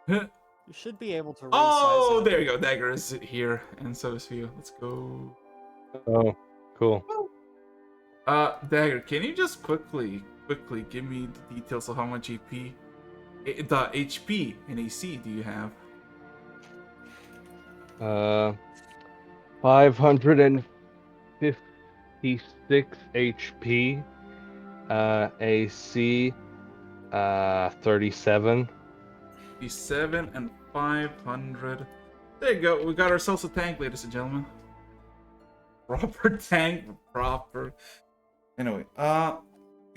You should be able to resize Oh, it. there you go. Dagger is here, and so is you. Let's go. Oh, cool. Dagger, can you just quickly give me the details of how much the HP and AC do you have? 556 HP. AC. 37. 7 and 500. There you go. We got ourselves a tank, ladies and gentlemen. Proper tank, proper. Anyway, I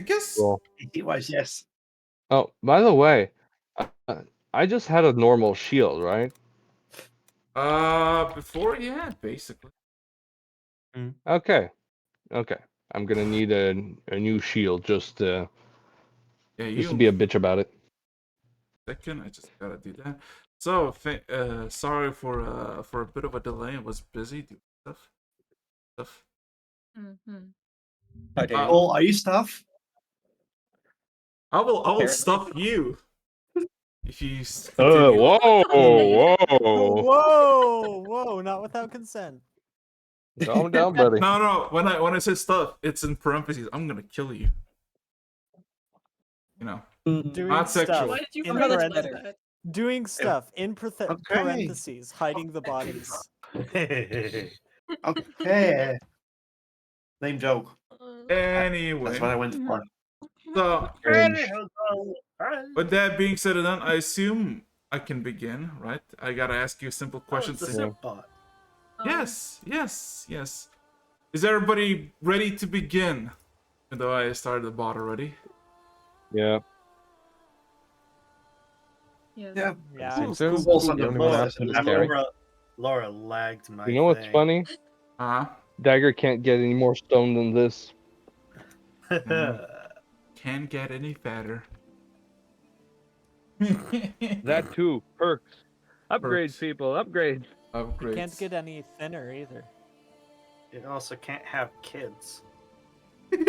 guess. Cool. It was, yes. Oh, by the way, I just had a normal shield, right? Before, yeah, basically. Okay. I'm gonna need a new shield just to be a bitch about it. Second, I just gotta do that. So, sorry for a bit of a delay. I was busy doing stuff. Okay. Oh, are you stuff? I will stuff you. If you whoa, Whoa! Not without consent. Calm down, buddy. No. When I say stuff, it's in parentheses. I'm gonna kill you. You know, Doing not sexual. stuff Why did you in write parentheses. that? Doing stuff in parentheses, hiding the bodies. Okay. Lame joke. Anyway, That's what I went for. So, with that being said and done, I assume I can begin, right? I gotta ask you a simple question. Yes. Is everybody ready to begin? Even though I started the bot already. Yeah. Yeah. Laura lagged my You know what's funny? Dagger can't get any more stone than this. Can't get any fatter. That too. Perks. Upgrades, people. Upgrades. You can't get any thinner either. It also can't have kids.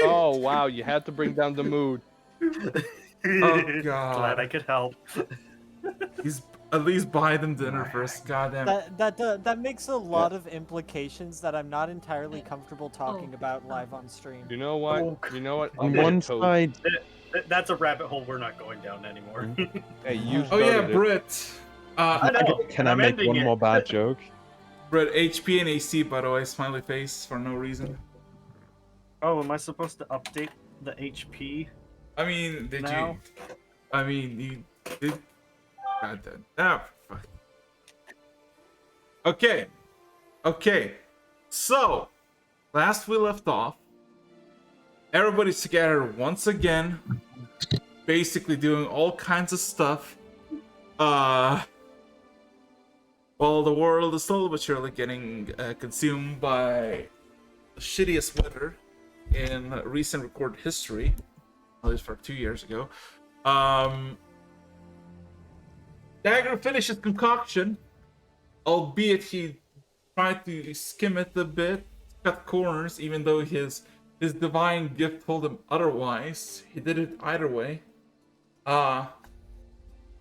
Oh wow! You had to bring down the mood. Oh god! Glad I could help. He's at least buy them dinner first. Goddamn. That makes a lot of implications that I'm not entirely comfortable talking about live on stream. You know what? You know what? On one side. That's a rabbit hole we're not going down anymore. Hey, you oh yeah, started it. Brit. Can I make one more bad joke? Brit, HP and AC, by the way, smiley face for no reason. Oh, am I supposed to update the HP? I mean, did now? you? I mean, you did. God damn. Ah, fuck. Okay. So, last we left off, everybody's together once again, basically doing all kinds of stuff. While the world is slowly but surely getting consumed by the shittiest weather in recent recorded history, at least for 2 years ago. Dagger finished his concoction, albeit he tried to skim it a bit, cut corners, even though his divine gift told him otherwise. He did it either way.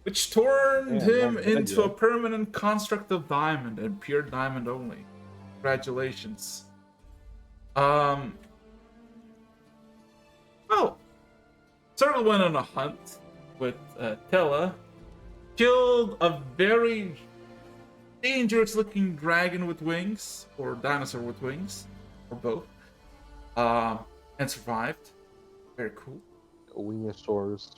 Which turned him into a permanent construct of diamond and pure diamond only. Congratulations. Well, Circle went on a hunt with Tella, killed a very dangerous looking dragon with wings, or dinosaur with wings, or both, and survived. Very cool. Wingosaurus.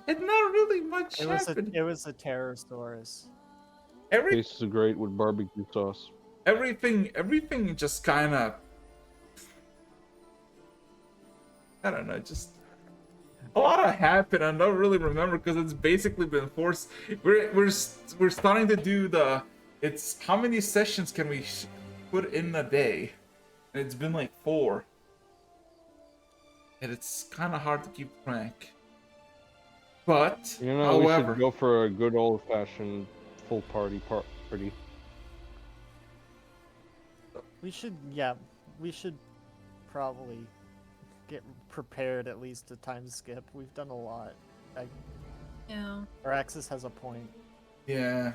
And not really much happened. It was a Pterosaurus. Tastes great with barbecue sauce. Everything just kind of, I don't know, just a lot happened. I don't really remember because it's basically been forced. We're starting to do it's how many sessions can we put in a day? And it's been like 4, and it's kind of hard to keep track. But You know, however, we should go for a good old-fashioned full party. We should probably get prepared at least to time skip. We've done a lot. Yeah. Araxis has a point. Yeah.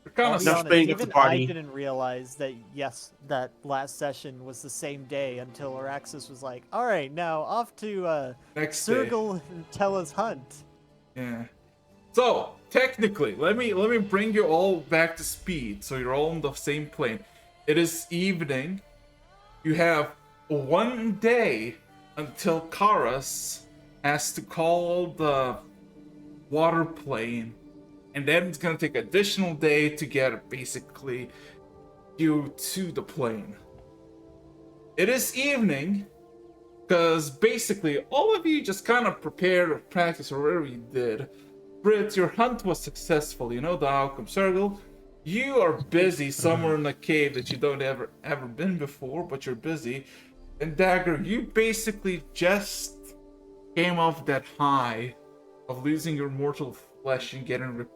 We're I'll kind be of Enough honest, being at the even I party. didn't realize that, yes, that last session was the same day until Araxis was like, alright, now off to next day. Circle and Tella's hunt. Yeah. So technically, let me bring you all back to speed, so you're all on the same plane. It is evening. You have 1 day until Karas has to call the water plane, and then it's gonna take additional day to get basically you to the plane. It is evening, because basically all of you just kind of prepared or practiced or whatever you did. Brit, your hunt was successful, you know the outcome. Circle, you are busy somewhere in a cave that you don't ever been before, but you're busy. And Dagger, you basically just came off that high of losing your mortal flesh and getting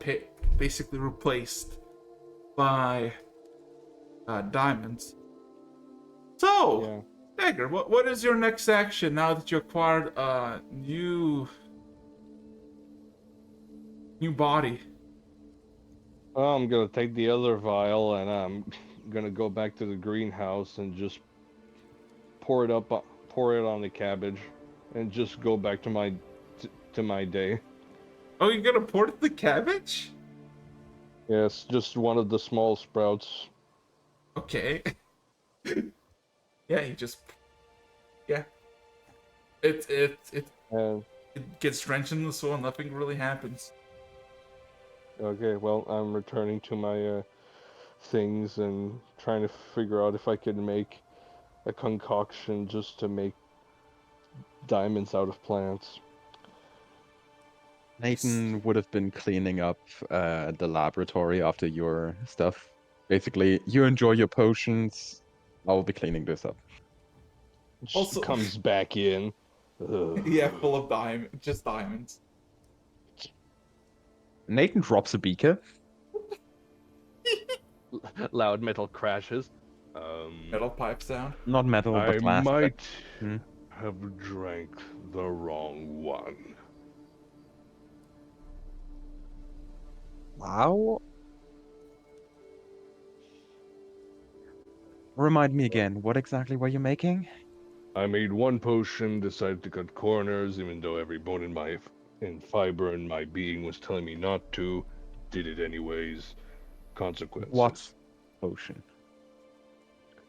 basically replaced by diamonds. So, Yeah. Dagger, what is your next action now that you acquired a new body? Well, I'm gonna take the other vial and I'm gonna go back to the greenhouse and just pour it on the cabbage, and just go back to my day. Oh, you're gonna port the cabbage? Yes, just one of the small sprouts. Okay. Yeah, yeah. It And gets drenched in the soil. Nothing really happens. okay, well, I'm returning to my things and trying to figure out if I could make a concoction just to make diamonds out of plants. Nathan would have been cleaning up the laboratory after your stuff. Basically, you enjoy your potions. I'll be cleaning this up. Just Also, comes back in. Ugh. yeah, full of just diamonds. Nathan drops a beaker. Loud metal crashes. Metal pipe sound. Not metal, but I glass. might Hmm. have drank the wrong one. Wow. Remind me again, what exactly were you making? I made one potion, decided to cut corners, even though every bone in fiber in my being was telling me not to. Did it anyways. Consequences. What potion?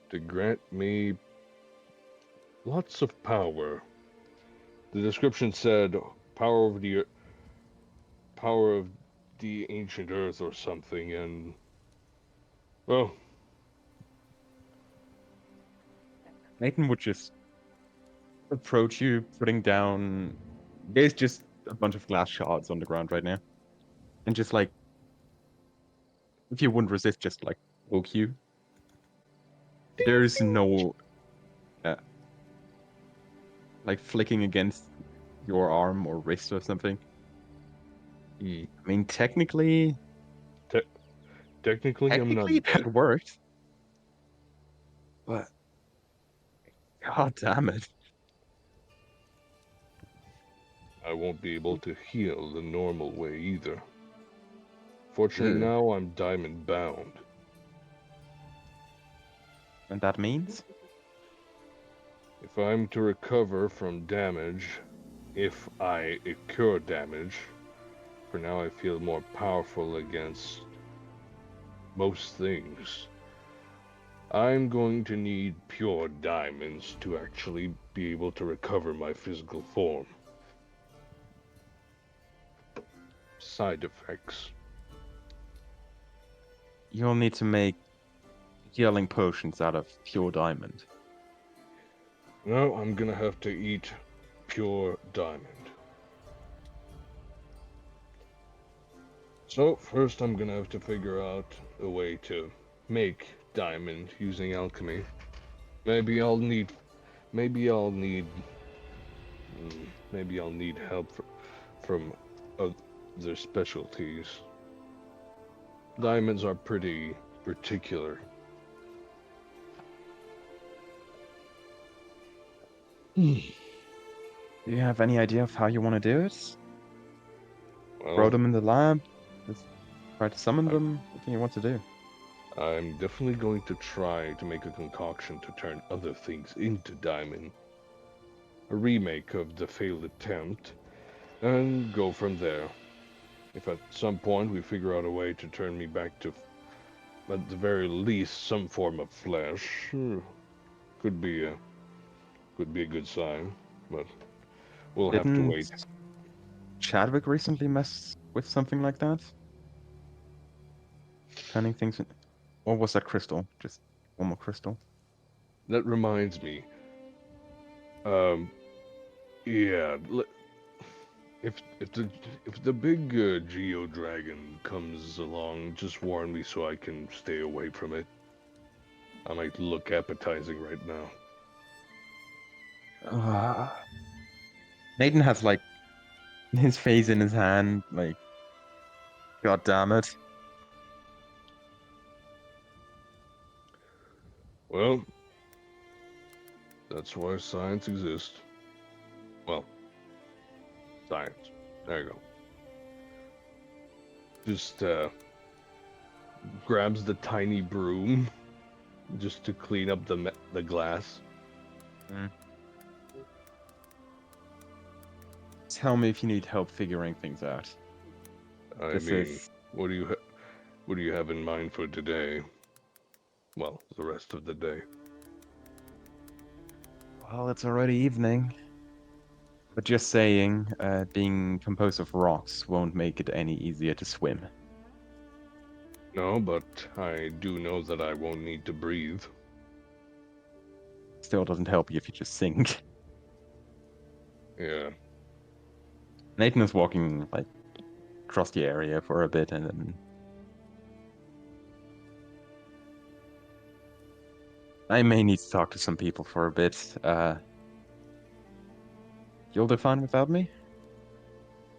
To grant me lots of power. The description said power of the ancient earth or something, and well, Nathan would just approach you, putting down. There's just a bunch of glass shards on the ground right now. And just like, if you wouldn't resist, just like poke you. There's no uh, like flicking against your arm or wrist or something. I mean, technically technically I'm not that dead. worked, but god damn it. I won't be able to heal the normal way either. Fortunately Ugh. now I'm diamond bound. And that means? If I'm to recover from damage, if I incur damage, for now I feel more powerful against most things. I'm going to need pure diamonds to actually be able to recover my physical form. Side effects. You'll need to make healing potions out of pure diamond. No, I'm gonna have to eat pure diamond. So first I'm gonna have to figure out a way to make diamond using alchemy. Maybe I'll need help from other specialties. Diamonds are pretty particular. Do you have any idea of how you want to do it? Throw Well, them in the lab? Just try to summon I'm, them? What do you want to do? I'm definitely going to try to make a concoction to turn other things into diamond. A remake of the failed attempt, and go from there. If at some point we figure out a way to turn me back to, at the very least, some form of flesh, could be a good sign, but we'll have to Didn't wait. Chadwick recently mess with something like that? Turning things in... Or was that crystal? Just one more crystal? That reminds me. Um, yeah. If the big Geo Dragon comes along, just warn me so I can stay away from it. I might look appetizing right now. Nathan has, like, his face in his hand, like, god damn it. Well, that's why science exists. Well, science. There you go. Just grabs the tiny broom just to clean up the glass. Mm. Tell me if you need help figuring things out. I This mean, is... what do you have in mind for today? Well, the rest of the day. Well, it's already evening. But just saying, being composed of rocks won't make it any easier to swim. No, but I do know that I won't need to breathe. Still doesn't help you if you just sink. Yeah. Nathan is walking, like, across the area for a bit and then... I may need to talk to some people for a bit. You'll do fine without me?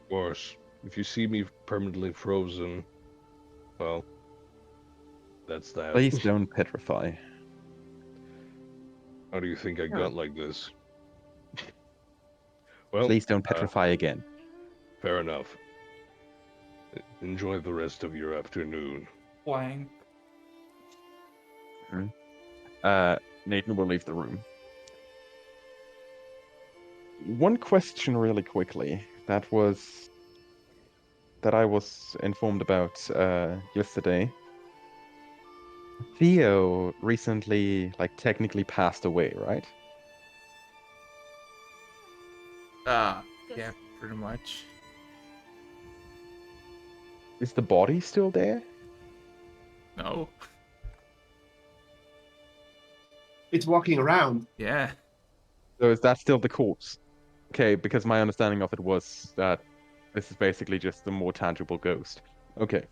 Of course, if you see me permanently frozen, well, that's that. Please don't petrify. How do you think I Yeah. got like this? Well, Please don't petrify again. fair enough. Enjoy the rest of your afternoon. Blank. Mhm. Nathan will leave the room. One question really quickly that I was informed about yesterday. Theo recently, like, technically passed away, right? Yeah, pretty much. Is the body still there? No. It's walking around. Yeah. So is that still the corpse? Okay, because my understanding of it was that this is basically just a more tangible ghost. Okay.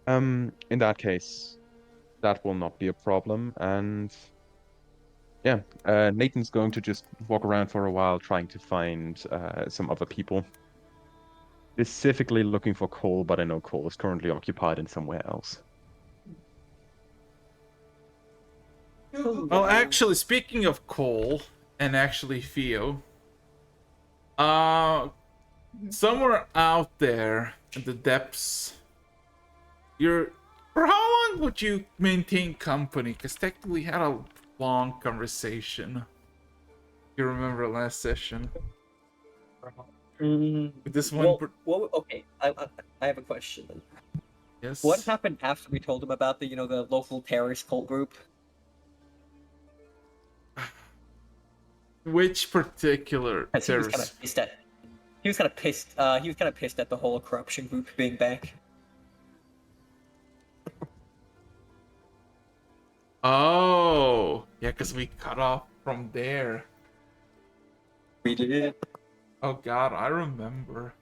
In that case, that will not be a problem, and yeah, Nathan's going to just walk around for a while trying to find some other people. Specifically looking for Cole, but I know Cole is currently occupied in somewhere else. Well, actually, speaking of Cole and actually Theo, somewhere out there in the depths, you're. For how long would you maintain company? Because technically, we had a long conversation. You remember last session? With this one. Okay, I have a question then. Yes. What happened after we told him about the the local terrorist cult group? Which particular Because he was kind terrorist? of pissed at. He was kind of pissed. He was kind of pissed at the whole corruption group being back. Oh, yeah, because we cut off from there. We did. Oh God, I remember.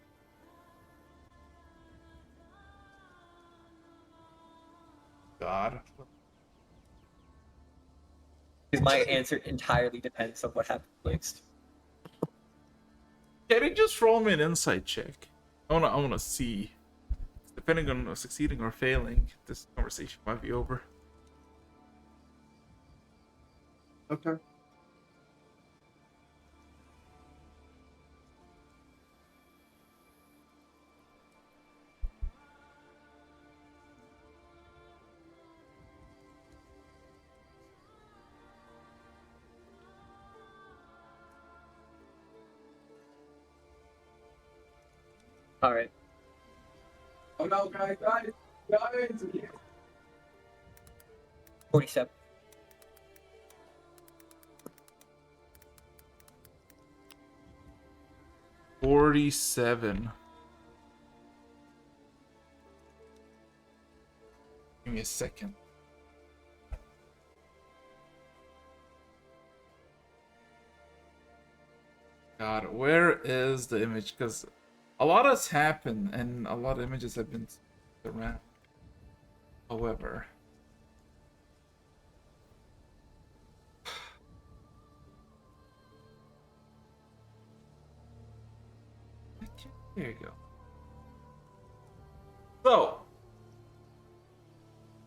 God. Because my answer entirely depends on what happens next. Can you just roll me an insight check? I wanna see. Depending on succeeding or failing, this conversation might be over. Okay. All right. Oh no, guys. 47. $47. Give me a second. God, where is the image? Because a lot has happened and a lot of images have been around. However, there you go. So,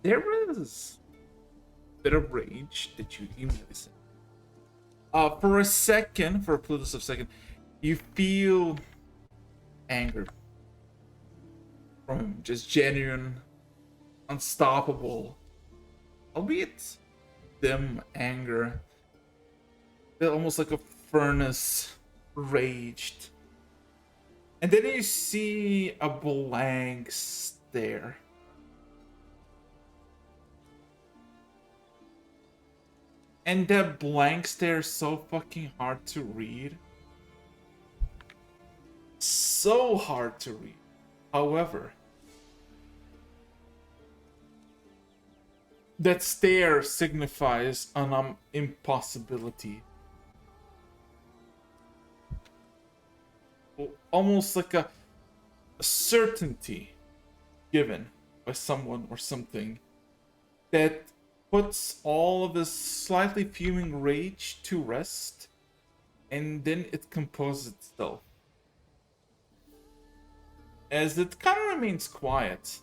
there is a bit of rage that you immediately sense. For a second, for a plutous of second, you feel anger from him, just genuine, unstoppable, albeit dim anger. Almost like a furnace raged. And then you see a blank stare. And that blank stare is so fucking hard to read. So hard to read. However, that stare signifies an impossibility. Almost like a certainty given by someone or something that puts all of this slightly fuming rage to rest, and then it composes itself. As it kind of remains quiet,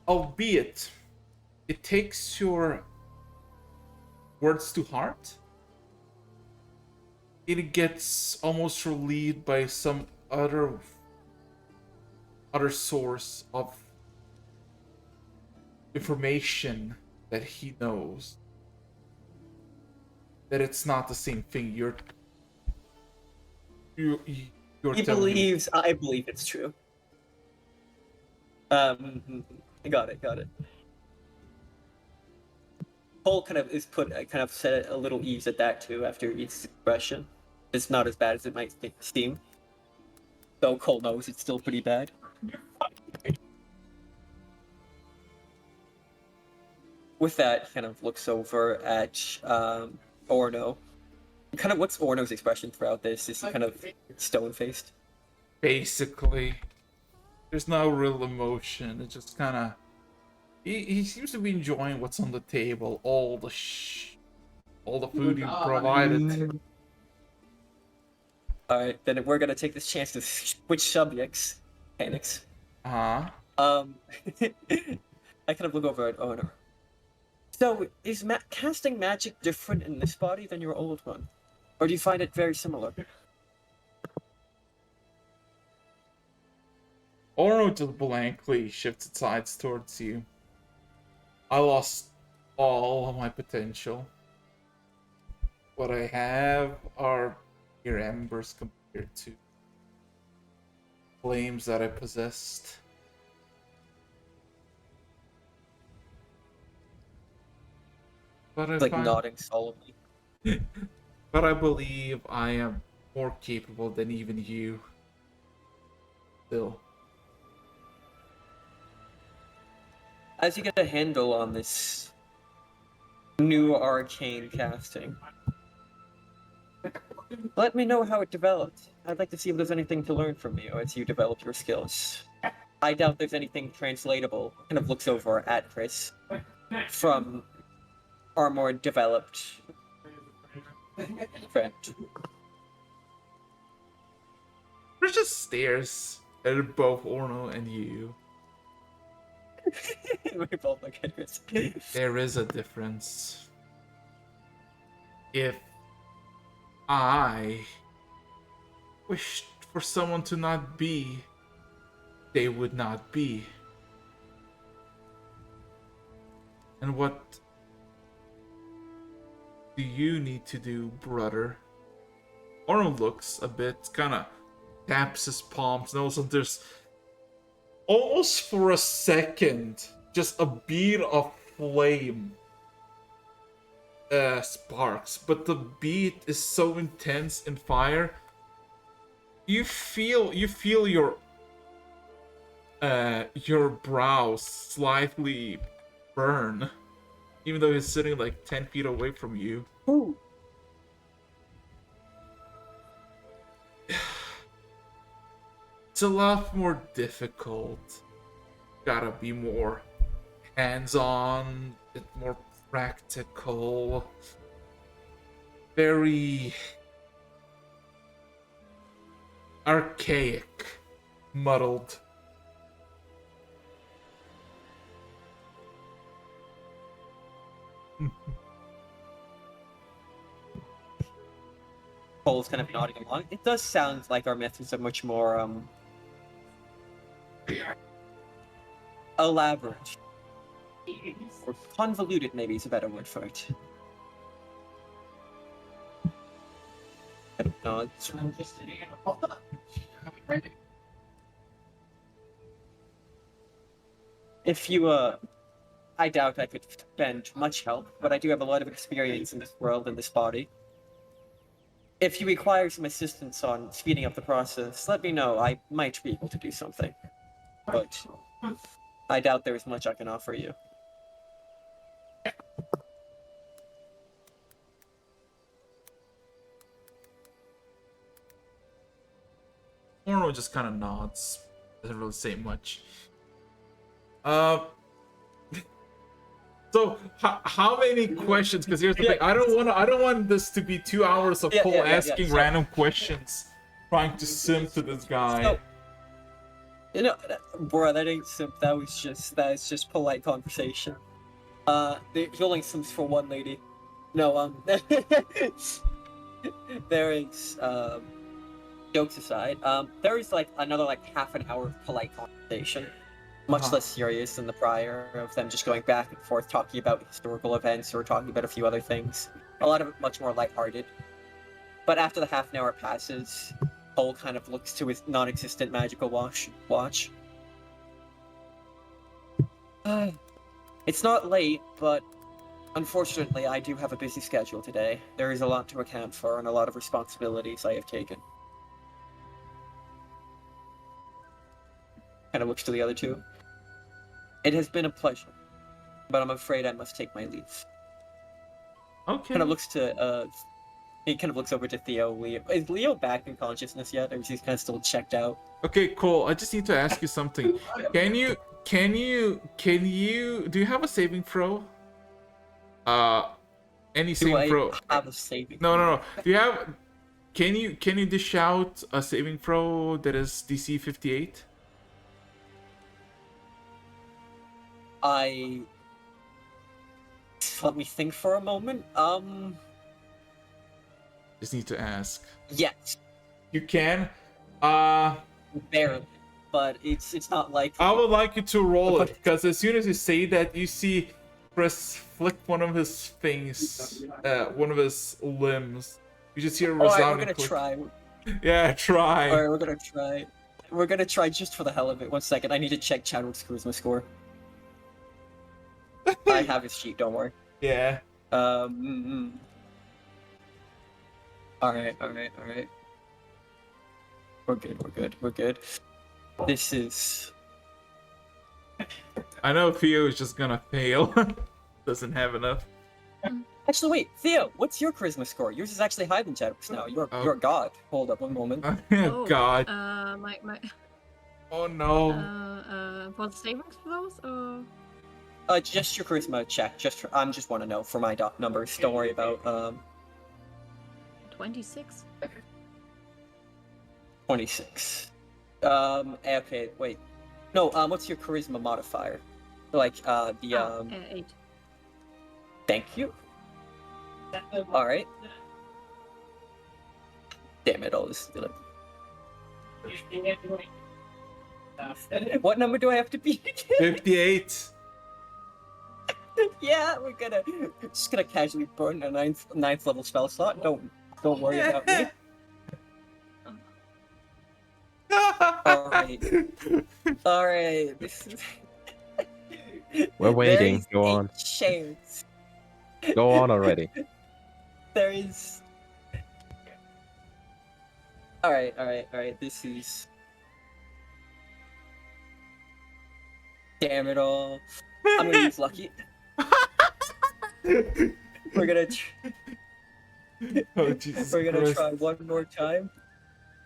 albeit it takes your words to heart, it gets almost relieved by some other source of information that he knows, that it's not the same thing you're He telling him. believes. I believe it's true. Got it. Cole kind of set it a little ease at that too after each expression. It's not as bad as it might seem. Though Cole knows it's still pretty bad. With that, he kind of looks over at Orno. What's Orno's expression throughout this? Is he kind of stone-faced? Basically, there's no real emotion. It just kind of he seems to be enjoying what's on the table, all the food you provided. All right, then we're gonna take this chance to switch subjects. Panics. Uh-huh. I kind of look over at Orno. So, is casting magic different in this body than your old one? Or do you find it very similar? Oro just blankly shifts its eyes towards you. I lost all of my potential. What I have are mere embers compared to flames that I possessed. But I Like find... nodding solemnly. But I believe I am more capable than even you. Still. As you get a handle on this new arcane casting, let me know how it developed. I'd like to see if there's anything to learn from you as you develop your skills. I doubt there's anything translatable. Kind of looks over at Chris from our more developed friend. Chris just stares at both Orno and you. We both look at Chris. There is a difference. If I wished for someone to not be, they would not be. And what do you need to do, brother? Orno looks a bit kind of taps his palms, and also there's almost for a second just a bead of flame sparks, but the bead is so intense in fire. You feel your brows slightly burn, even though he's sitting like 10 feet away from you. Ooh. It's a lot more difficult. Gotta be more hands-on, bit more practical. Very archaic, muddled. Cole's kind of nodding along. It does sound like our methods are much more elaborate. Or convoluted, maybe is a better word for it. Nods. If you, I doubt I could spend much help, but I do have a lot of experience in this world and this body. If you require some assistance on speeding up the process, let me know. I might be able to do something. But I doubt there is much I can offer you. Orno just kind of nods, doesn't really say much. So how many questions? Because here's the thing: I don't want this to be 2 hours of Cole asking random questions, trying to simp to this guy. So, you know, bro, that ain't simp. That is just polite conversation. The only simps for one lady. No, there is jokes aside. There is like another like half an hour of polite conversation. Much less serious than the prior of them just going back and forth talking about historical events or talking about a few other things. A lot of it much more lighthearted. But after the half an hour passes, Cole kind of looks to his non-existent magical watch. It's not late, but unfortunately I do have a busy schedule today. There is a lot to account for and a lot of responsibilities I have taken. Kind of looks to the other two. It has been a pleasure, but I'm afraid I must take my leave. Okay. Kind of looks to he kind of looks over to Theo. Leo. Is Leo back in consciousness yet, or is he kind of still checked out? Okay, Cole. I just need to ask you something. Can you do you have a saving throw? Any saving throw? Have a saving? No. Do you have? Can you dish out a saving throw that is DC 58? Let me think for a moment. Just need to ask. Yes. You can. Barely, but it's not like. I would like you to roll it, because as soon as you say that, you see Chris flick one of his things, one of his limbs. You just hear a resounding click. Alright, we're gonna try. Yeah, try. Alright, we're gonna try. We're gonna try just for the hell of it. 1 second, I need to check Chadwick's charisma score. I have his sheet, don't worry. Yeah. Alright. We're good. This is... I know Theo is just gonna fail. Doesn't have enough. Actually, wait, Theo, what's your charisma score? Yours is actually higher than Chadwick's now. You're a god. Hold up one moment. Oh, God. My Oh no. for the savings throws or Just your charisma check. I'm just want to know for my numbers. Don't worry about 26. 26. Okay, wait. No, what's your charisma modifier? Like, 8. Thank you. Alright. Damn it, all this. What number do I have to beat? 58. Yeah, we're just gonna casually burn a ninth level spell slot. Don't worry about me. Alright. Alright. This is... We're waiting. There's Go a on. chance. Go on already. There is... Alright. This is... Damn it all. I'm gonna use lucky. We're gonna Oh, Jesus we're gonna Christ. try one more time.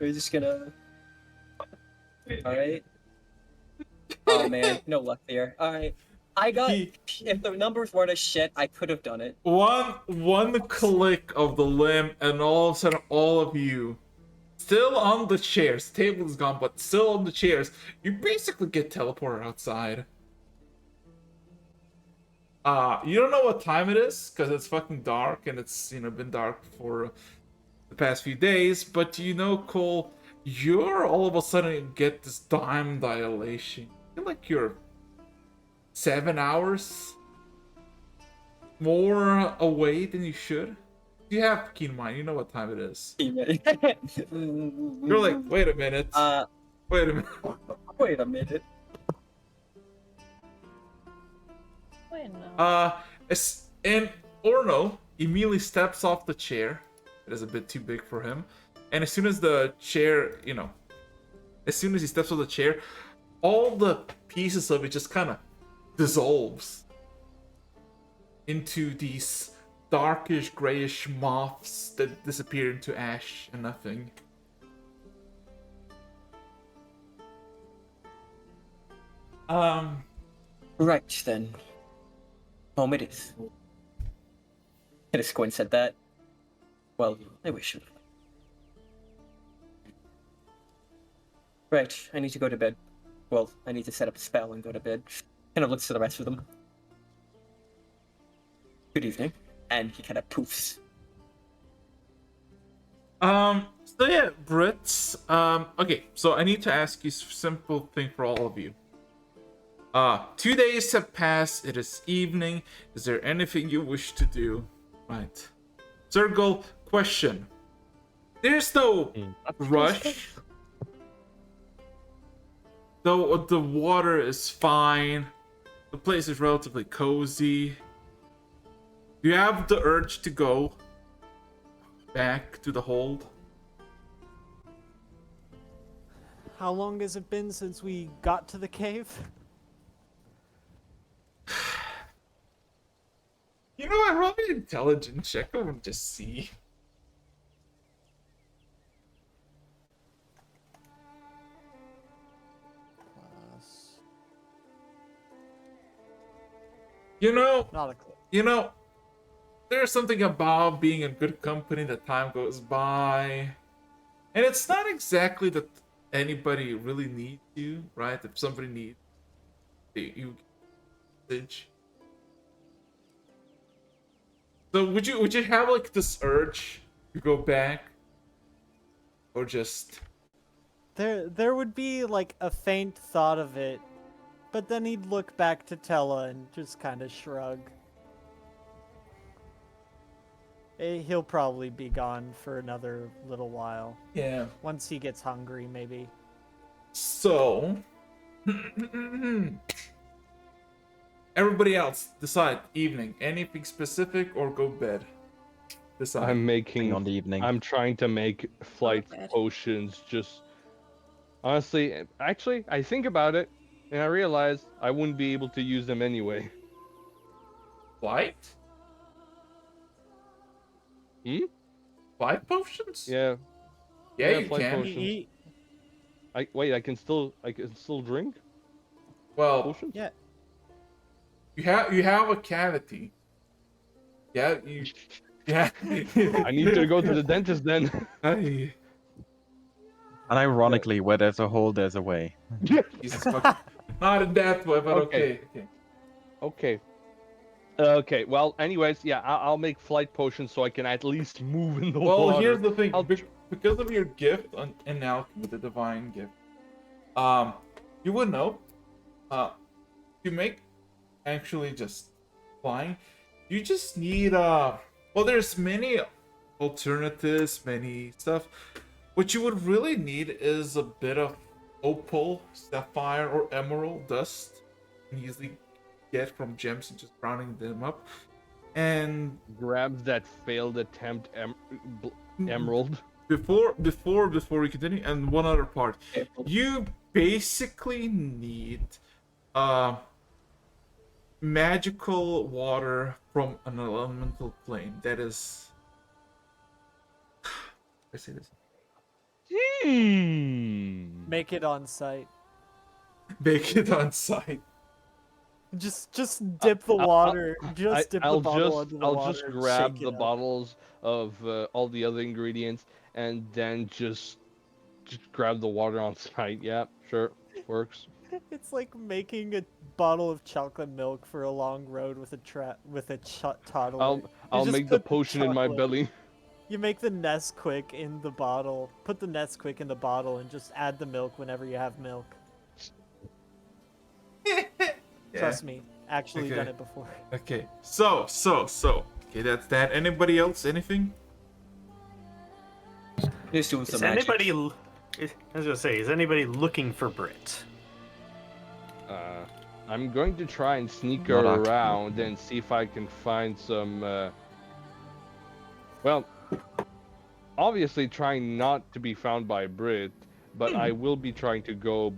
We're just gonna. Alright. Oh man, no luck there. Alright. I got. He- If the numbers weren't a shit, I could have done it. One click of the limb, and all of a sudden, all of you, still on the chairs. The table is gone, but still on the chairs. You basically get teleported outside. You don't know what time it is because it's fucking dark, and it's been dark for the past few days. But Cole, you're all of a sudden get this time dilation. I feel like you're 7 hours more away than you should. You have keen mind. You know what time it is. You're like, wait a minute. Wait a minute. Wait a minute. Wait, no. And Orno immediately steps off the chair. It is a bit too big for him. And as soon as the chair, as soon as he steps off the chair, all the pieces of it just kind of dissolves into these darkish, grayish moths that disappear into ash and nothing. Right then. Home it is. Could have Squint said that. Well, I wish it. Right, I need to go to bed. Well, I need to set up a spell and go to bed. Kind of looks to the rest of them. Good evening. And he kind of poofs. So yeah, Brits. Okay, so I need to ask you a simple thing for all of you. 2 days have passed. It is evening. Is there anything you wish to do? Right. Circle question. There's no rush. Though the water is fine. The place is relatively cozy. Do you have the urge to go back to the hold? How long has it been since we got to the cave? You know what? Roll me an intelligence check over and just see. Not a clue. There's something about being in good company that time goes by. And it's not exactly that anybody really needs you, right? If somebody needs you message. So would you have like this urge to go back? Or just There would be like a faint thought of it, but then he'd look back to Tella and just kind of shrug. He'll probably be gone for another little while. yeah. Once he gets hungry, maybe. So everybody else decide evening. Anything specific or go bed. Decide. I'm making On the evening. I'm trying to make flight bad. potions. Just honestly, actually, I think about it, and I realize I wouldn't be able to use them anyway. Flight? Hmm? Flight potions? Yeah. Yeah, yeah, you flight can. potions. I can still drink Well, potions. Yeah. you have a cavity. Yeah, you. Yeah. I need to go to the dentist then. Hey, And ironically, where there's a hole, there's a way. Jesus fuck. Not in that way, but Okay. okay. Okay. Well, anyways, yeah, I'll make flight potions so I can at least move in the Well, water. here's the thing. I'll Because of your gift in alchemy, the divine gift, you would know. To make actually just flying, you just need well, there's many alternatives, many stuff. What you would really need is a bit of opal, sapphire, or emerald dust. You can easily get from gems and just rounding them up. And Grabs that failed attempt emerald. before we continue, and one other part, you basically need magical water from an elemental plane. That is, I say this. Make it on site. Make it on site. Just dip the water. Just dip the bottle into the I'll water. just and grab shake the it up. bottles of all the other ingredients and then just grab the water on site. Yeah, sure, works. It's like making a bottle of chocolate milk for a long road with a toddler. I'll just make the put potion in my chocolate- belly. You make the Nesquik in the bottle. Put the Nesquik in the bottle and just add the milk whenever you have milk. Trust me, actually Okay. done it before. Okay, so. Okay, that's that. Anybody else? Anything? Just doing some Is magic. anybody? I was gonna say, is anybody looking for Brit? I'm going to try and sneak Not actively. around and see if I can find some. Well, obviously trying not to be found by Brit, but I will be trying to go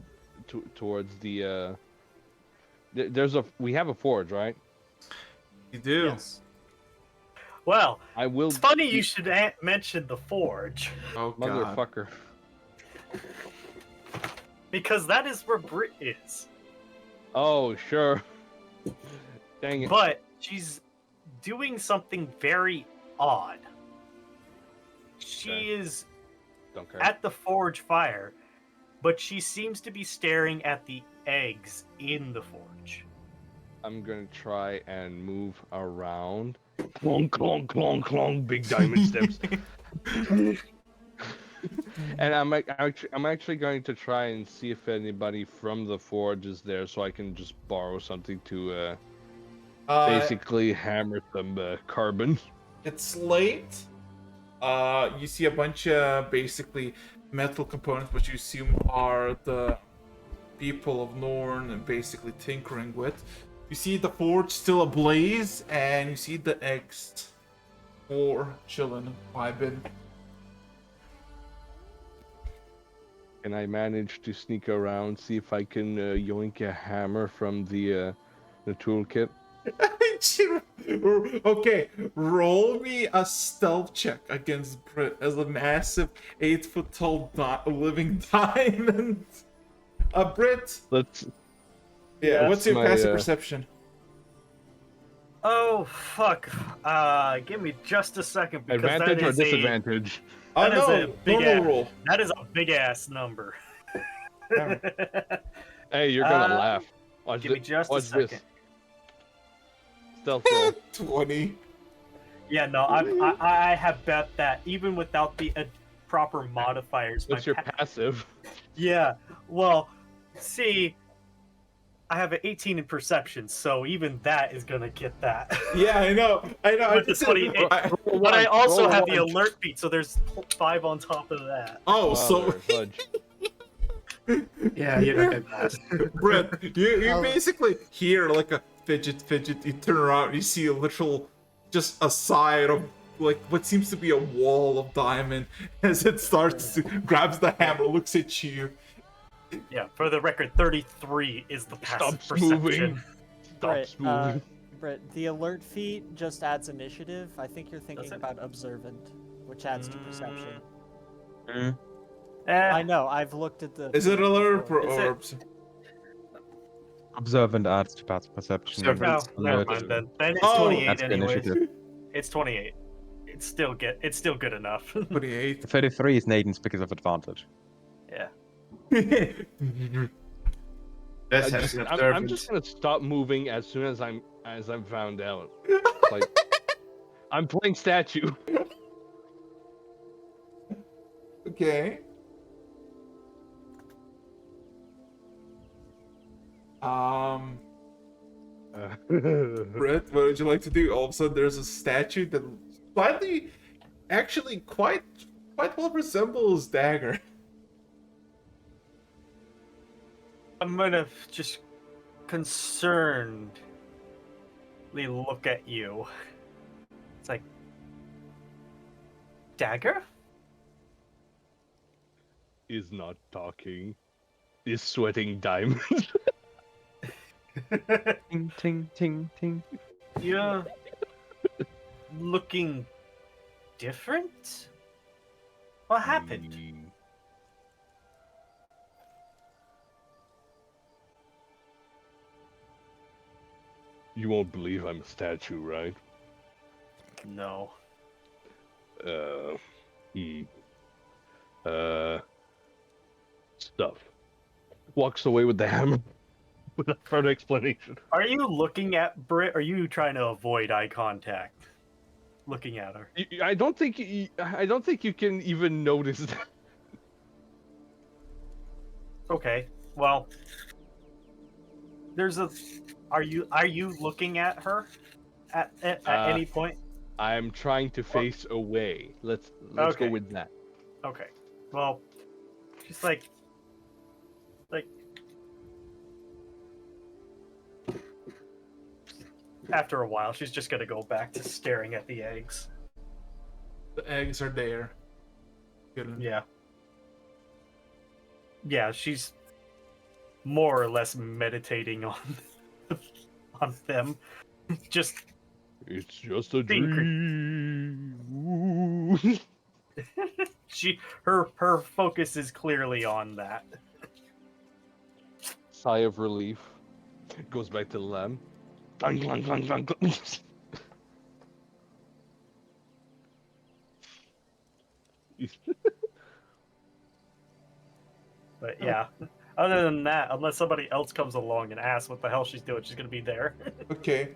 towards the. We have a forge, right? You do. Yes. Well, I will. it's funny you should mention the forge, Oh god. Motherfucker. because that is where Brit is. Oh sure. Dang it. But she's doing something very odd. She Okay. is Don't care. at the forge fire, but she seems to be staring at the eggs in the forge. I'm gonna try and move around. Clonk, clonk, clonk, clonk. Big diamond steps. And I'm actually going to try and see if anybody from the forge is there, so I can just borrow something to basically hammer some carbon. It's late. You see a bunch of basically metal components, which you assume are the people of Norn and basically tinkering with. You see the forge still ablaze, and you see the eggs or chilling, vibing. And I managed to sneak around, see if I can yoink a hammer from the toolkit. Okay, roll me a stealth check against Brit as a massive 8-foot tall living diamond. Brit. Let's. Yeah. What's your my, passive perception? Oh fuck! Give me just a second because Advantage that or is disadvantage? Oh that is no, a big normal ass, roll. That is a big ass number. Hey, you're gonna Uh, laugh. Watch give me just a watch second. this. Stealth roll. 20. Yeah, no, I have bet that even without the proper modifiers, What's your passive? yeah. Well, see, I have an 18 in perception, so even that is gonna get that. Yeah, I know. I With the 28. But I also have the alert feat, so there's 5 on top of that. Oh, so Fudge. Yeah, you don't get that. Brett, you Oh. basically hear like a fidget. You turn around, and you see a literal, just a side of like what seems to be a wall of diamond as it starts to grabs the hammer, looks at you. Yeah, for the record, 33 is the passive Stops perception. moving. Stops moving. Brett, the alert feat just adds initiative. I think you're thinking Does it? about observant, which adds to perception. I know. I've looked at the. Is it alert before. or Is Observant adds to passive perception. Observant. No, never Alert mind then. Then it's Oh. 28 adds to anyways. initiative. It's 28. It's still good enough. 28? 33 is Naden's because of advantage. Yeah. That's I'm observant. just gonna stop moving as soon as I'm found out. Like I'm playing statue. Okay. Brett, what would you like to do? All of a sudden, there's a statue that slightly, actually, quite well resembles Dagger. I'm gonna just concernedly look at you. It's like, dagger? Is not talking. Is sweating diamond. Ting ting ting ting. You're looking different? What happened? You won't believe I'm a statue, right? No. Uh, hmm. Stuff. Walks away with the hammer without further explanation. Are you looking at Brit? Are you trying to avoid eye contact? Looking at her. I don't think I don't think you can even notice that. Okay. Well, there's a. Are you looking at her at any point? I'm trying to face away. Let's go Okay. with that. Okay. Well, she's like. After a while, she's just gonna go back to staring at the eggs. The eggs are there. Good. Yeah. Yeah, she's more or less meditating on on them. Just It's just a Being dream. Ooh. her focus is clearly on that. Sigh of relief. Goes back to the lamb. Clang, clang, clang, clang, clang. But yeah. Other than that, unless somebody else comes along and asks what the hell she's doing, she's gonna be there. Okay.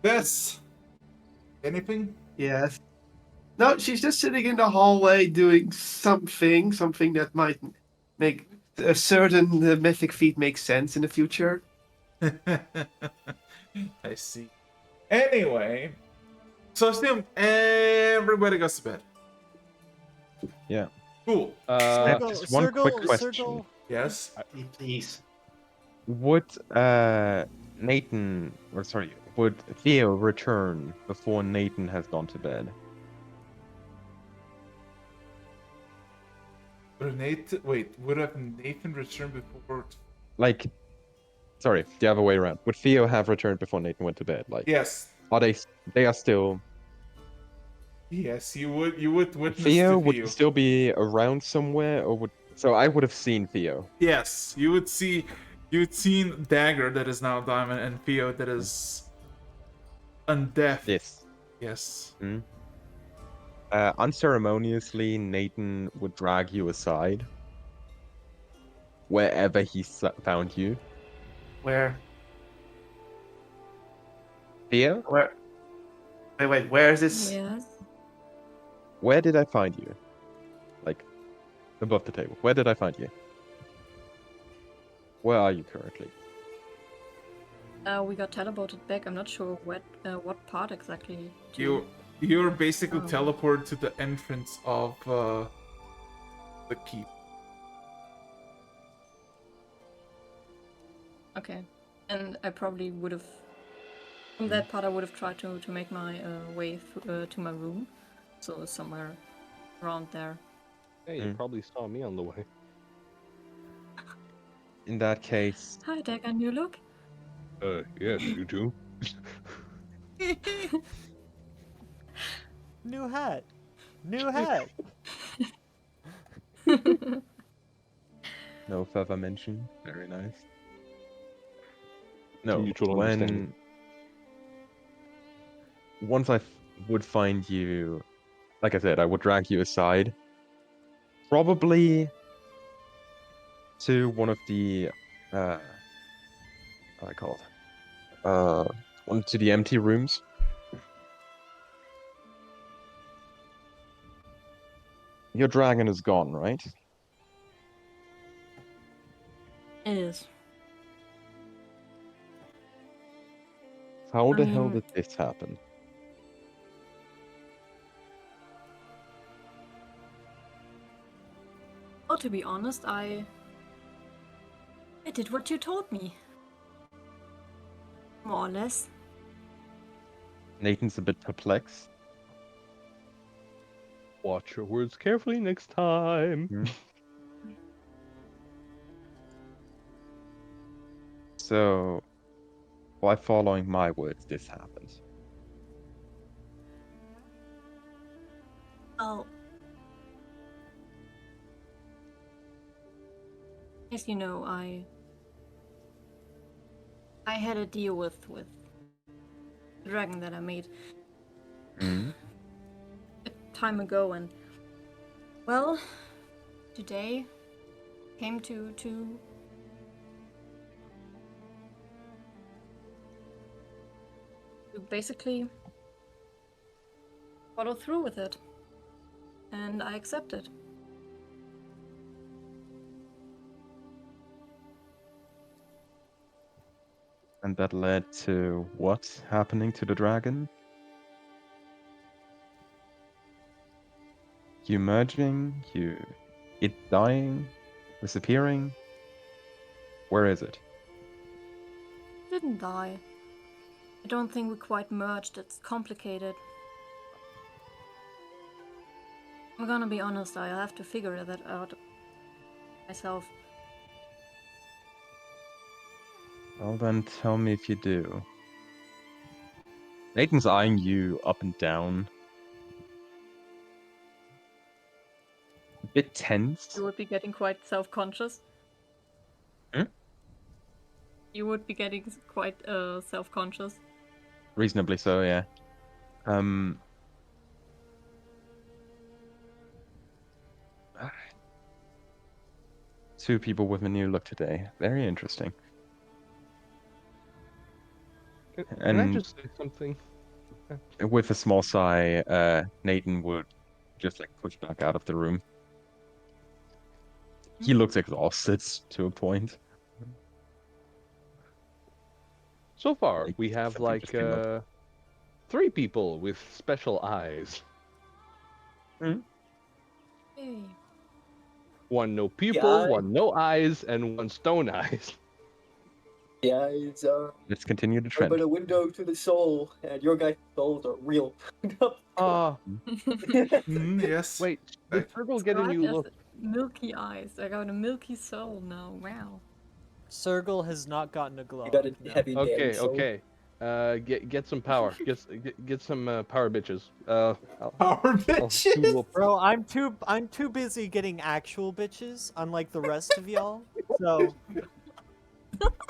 This. Anything? Yes. No, she's just sitting in the hallway doing something that might make a certain mythic feat make sense in the future. I see. Anyway, so assume everybody goes to bed. Yeah. Cool. I have just one quick question. Yes. Please. Would Nathan, or sorry, would Theo return before Nathan has gone to bed? Would have Nathan returned before? Like, sorry, the other way around. Would Theo have returned before Nathan went to bed? Like, Yes. are they? They are still. Yes, you would witness Theo to would Theo. still be around somewhere, or would? So I would have seen Theo. Yes, you'd seen Dagger that is now Diamond and Theo that is undeath. Yes. Yes. Mm. Unceremoniously, Nathan would drag you aside wherever he found you. Where? Theo, Where? Wait. Where is this? Yes. where did I find you? Like, above the table. Where did I find you? Where are you currently? We got teleported back. I'm not sure what part exactly. You're basically Oh. teleported to the entrance of the keep. Okay. And I probably would have. From that part, I would have tried to make my way to my room. So somewhere around there. Hey, you probably saw me on the way. In that case, Hi, Dagger, new look. Yes, you do. New hat. New hat. no further mention. Very nice. No, Mutual understanding. once I would find you, like I said, I would drag you aside. Probably to one of the, what do I call it? One to the empty rooms. Your dragon is gone, right? It is. How I the hell mean- did this happen? Well, to be honest, I did what you told me. More or less. Nathan's a bit perplexed. Watch your words carefully next time. Hmm. So, by following my words, this happens. Oh. As you know, I had a deal with the dragon that I made Hmm. a time ago, and well, today came to basically follow through with it, and I accepted. And that led to what happening to the dragon? You merging, it dying, disappearing. Where is it? Didn't die. I don't think we quite merged. It's complicated. I'm gonna be honest. I have to figure that out myself. Well, then tell me if you do. Nathan's eyeing you up and down. A bit tense. You would be getting quite self-conscious. Hmm? You would be getting quite self-conscious. Reasonably so, yeah. Two people with a new look today. Very interesting. Can I And just say something? with a small sigh, Nathan would just like push back out of the room. He looks exhausted to a point. So far, Like, we have something like just came up. 3 people with special eyes. Hmm? Hey. 1 no pupil, Yeah. 1 no eyes, and 1 stone eyes. Yeah, it's Let's continue the but trend. a window to the soul, and your guys' souls are real. Yes. Wait, did Turtle get a Scott new has look? milky eyes. I got a milky soul now. Wow. Circle has not gotten a glow You got up, a no. heavy daddy Okay, soul. okay. Get some power. Get some power, bitches. I'll Power do bitches. a- Bro, I'm too busy getting actual bitches, unlike the rest of y'all. So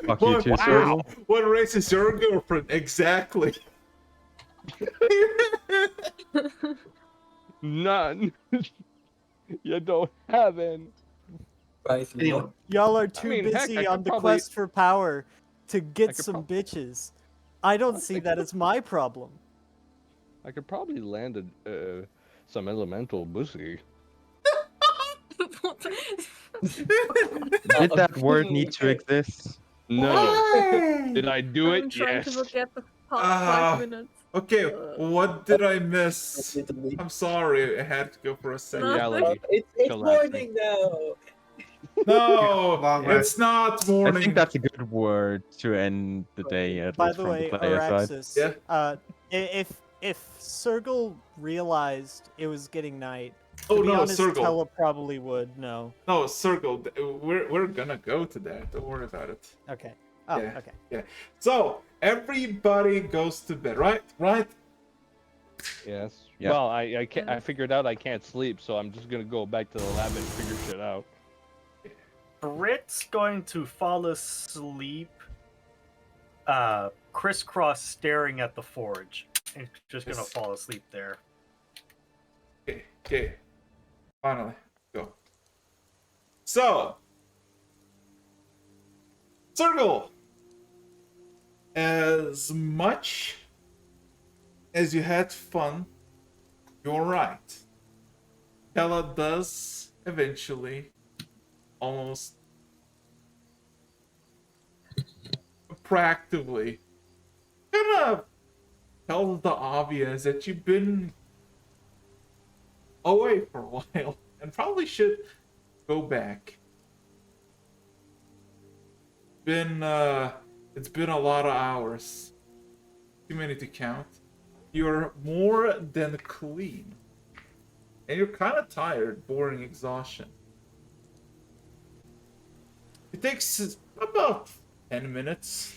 Fuck you too, Wow. Circle. What race is your girlfriend? Exactly. None. You don't have any. Guys, Anyway, y'all are I too mean, heck, busy I on could the probably- quest for power to I get could some prob- bitches. I don't see that as my problem. I could probably land some elemental pussy. Did that word need to exist? No. Did I do it? I'm trying to Yes. forget the past Ah. 5 minutes. Okay, what did I miss? I'm sorry, I had to go for a second. Reality. It's Collapsing. morning now. No, Long rest. it's not I morning. think that's a good word to end the day, at By least the from way, the player side. Araxis, Yeah. if Circle realized it was getting night, Oh to be no, honest, Circle. Tella probably would know. No, Circle. We're gonna go to that. Don't worry about it. Okay. Oh, Yeah. okay. Yeah. So everybody goes to bed, right? Right? Yes. Yeah. Well, I can't. I figured out I can't sleep, so I'm just gonna go back to the lab and figure shit out. Brit's going to fall asleep, crisscross staring at the forge. He's just gonna Yes. fall asleep there. Okay. Finally, go. So, Circle. As much as you had fun, you're right. Kella does eventually almost practically kind of tell the obvious that you've been away for a while and probably should go back. it's been a lot of hours. Too many to count. You're more than clean. And you're kind of tired, boring exhaustion. It takes about 10 minutes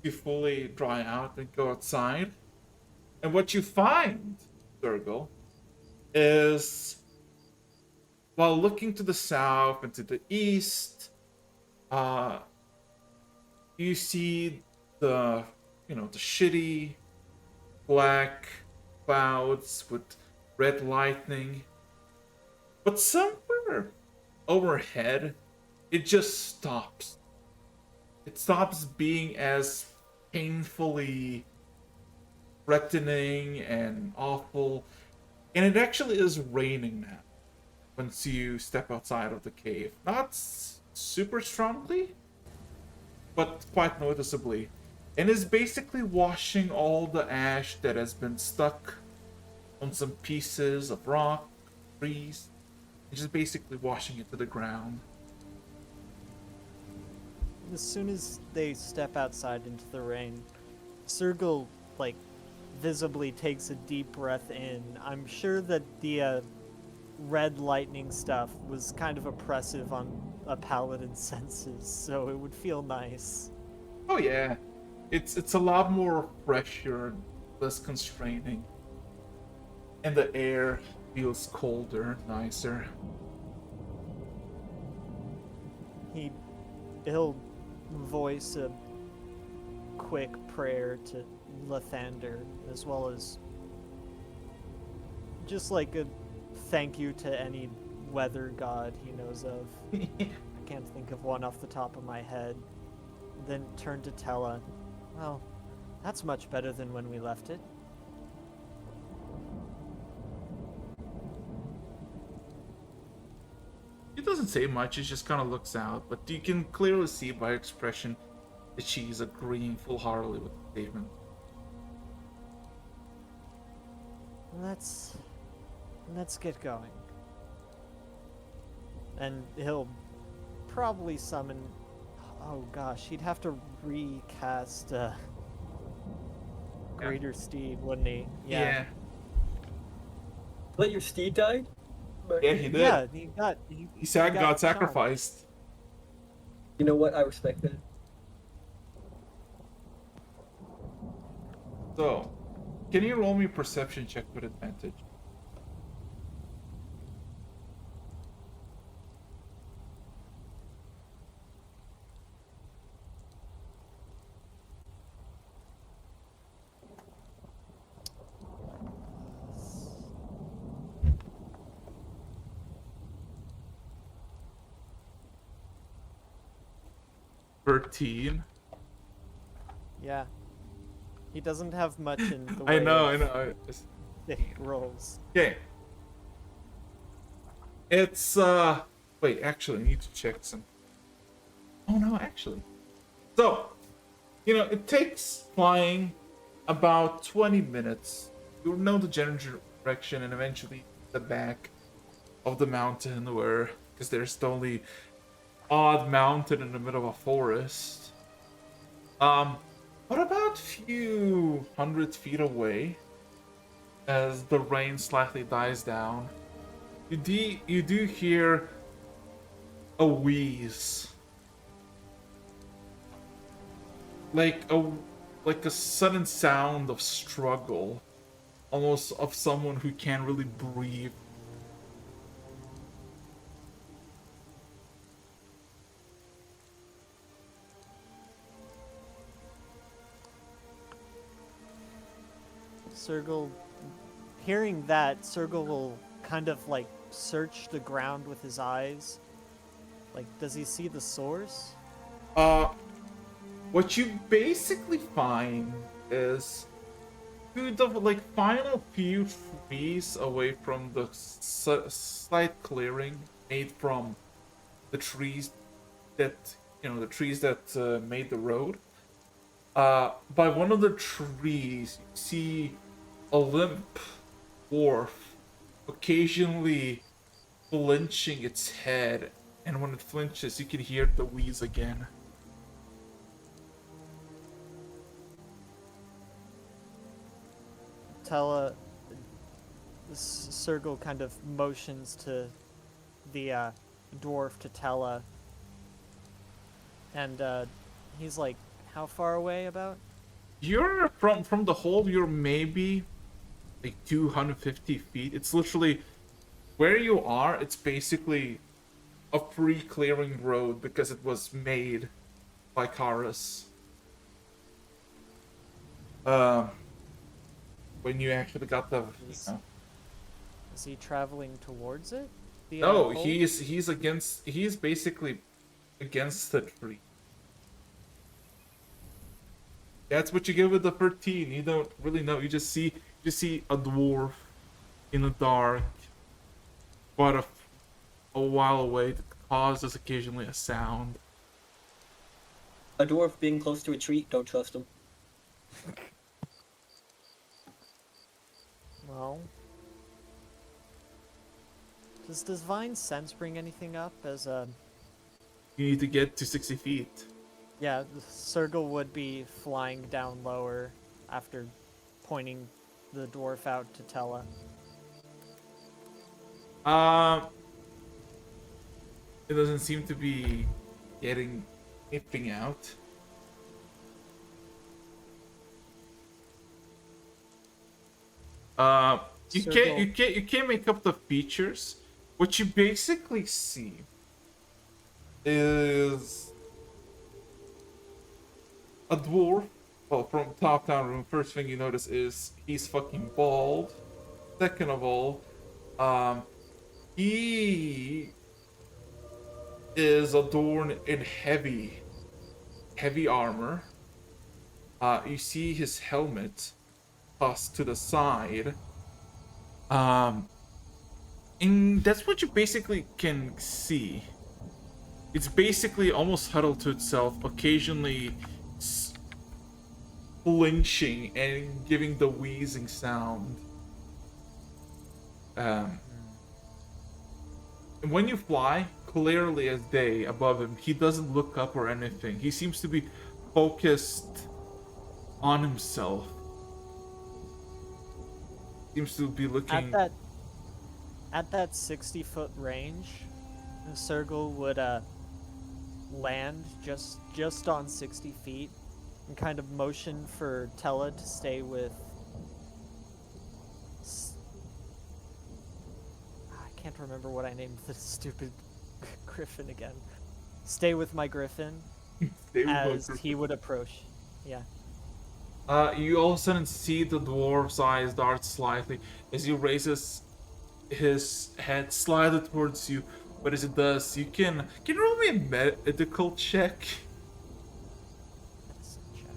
to fully dry out and go outside. And what you find, Durgal, is while looking to the south and to the east, you see the shitty black clouds with red lightning. But somewhere overhead, it just stops. It stops being as painfully threatening and awful. And it actually is raining now once you step outside of the cave. Not super strongly, but quite noticeably. And is basically washing all the ash that has been stuck on some pieces of rock, trees. It's just basically washing it to the ground. As soon as they step outside into the rain, Sergal, like, visibly takes a deep breath in. I'm sure that the red lightning stuff was kind of oppressive on a paladin's senses, so it would feel nice. Oh yeah, it's a lot more fresher, less constraining, and the air feels colder, nicer. He'll voice a quick prayer to Lathander, as well as just like a thank you to any weather god he knows of. I can't think of one off the top of my head. Then turn to Tella. Well, that's much better than when we left it. He doesn't say much, he just kind of looks out, but you can clearly see by her expression that she's agreeing full-heartedly with the statement. Let's get going. And he'll probably summon... Oh gosh, he'd have to recast Greater Steed, wouldn't he? Yeah. Let your steed died? Yeah, he did. Yeah, He got charmed. sacrificed. You know what? I respect that. So, can you roll me a perception check with advantage? $13. Yeah. He doesn't have much in the I way know. of thick rolls. Okay. It's wait, actually I need to check some. Oh no, actually. So, it takes flying about 20 minutes. You'll know the general direction and eventually the back of the mountain where, because there's the only odd mountain in the middle of a forest. What about a few 100 feet away, as the rain slightly dies down, you do hear a wheeze, like a sudden sound of struggle, almost of someone who can't really breathe. Sergal, hearing that, Sergal will kind of like search the ground with his eyes. Like, does he see the source? What you basically find is the final few trees away from the slight clearing made from the trees that made the road. By one of the trees, you see a limp dwarf occasionally flinching its head, and when it flinches, you can hear the wheeze again. Tella, Sergal kind of motions to the dwarf to Tella, and he's like, "How far away about?" You're from the hole. You're maybe like 250 feet. It's literally where you are. It's basically a free clearing road because it was made by Karas. When you actually got the. Is he traveling towards it? The, No, hole? he's basically against the tree. That's what you get with the 13. You don't really know. You just see a dwarf in the dark, quite a while away that causes occasionally a sound. A dwarf being close to a tree, don't trust him. Well, does divine sense bring anything up as a? You need to get to 60 feet. Yeah, Sergal would be flying down lower after pointing the dwarf out to Tella. It doesn't seem to be getting anything out. You can't make up the features. What you basically see is a dwarf. Well, from top down room, first thing you notice is he's fucking bald. Second of all, he is adorned in heavy armor. You see his helmet tossed to the side. And that's what you basically can see. It's basically almost huddled to itself, occasionally flinching and giving the wheezing sound. And when you fly, clearly as day above him, he doesn't look up or anything. He seems to be focused on himself. Seems to be looking at that 60-foot range, Sergal would land just on 60 feet and kind of motion for Tella to stay with. I can't remember what I named the stupid griffin again. Stay with my griffin as he would approach. Yeah. You all of a sudden see the dwarf's eyes dart slightly as he raises his head slightly towards you. But as it does, you can roll me a medical check. Medicine check.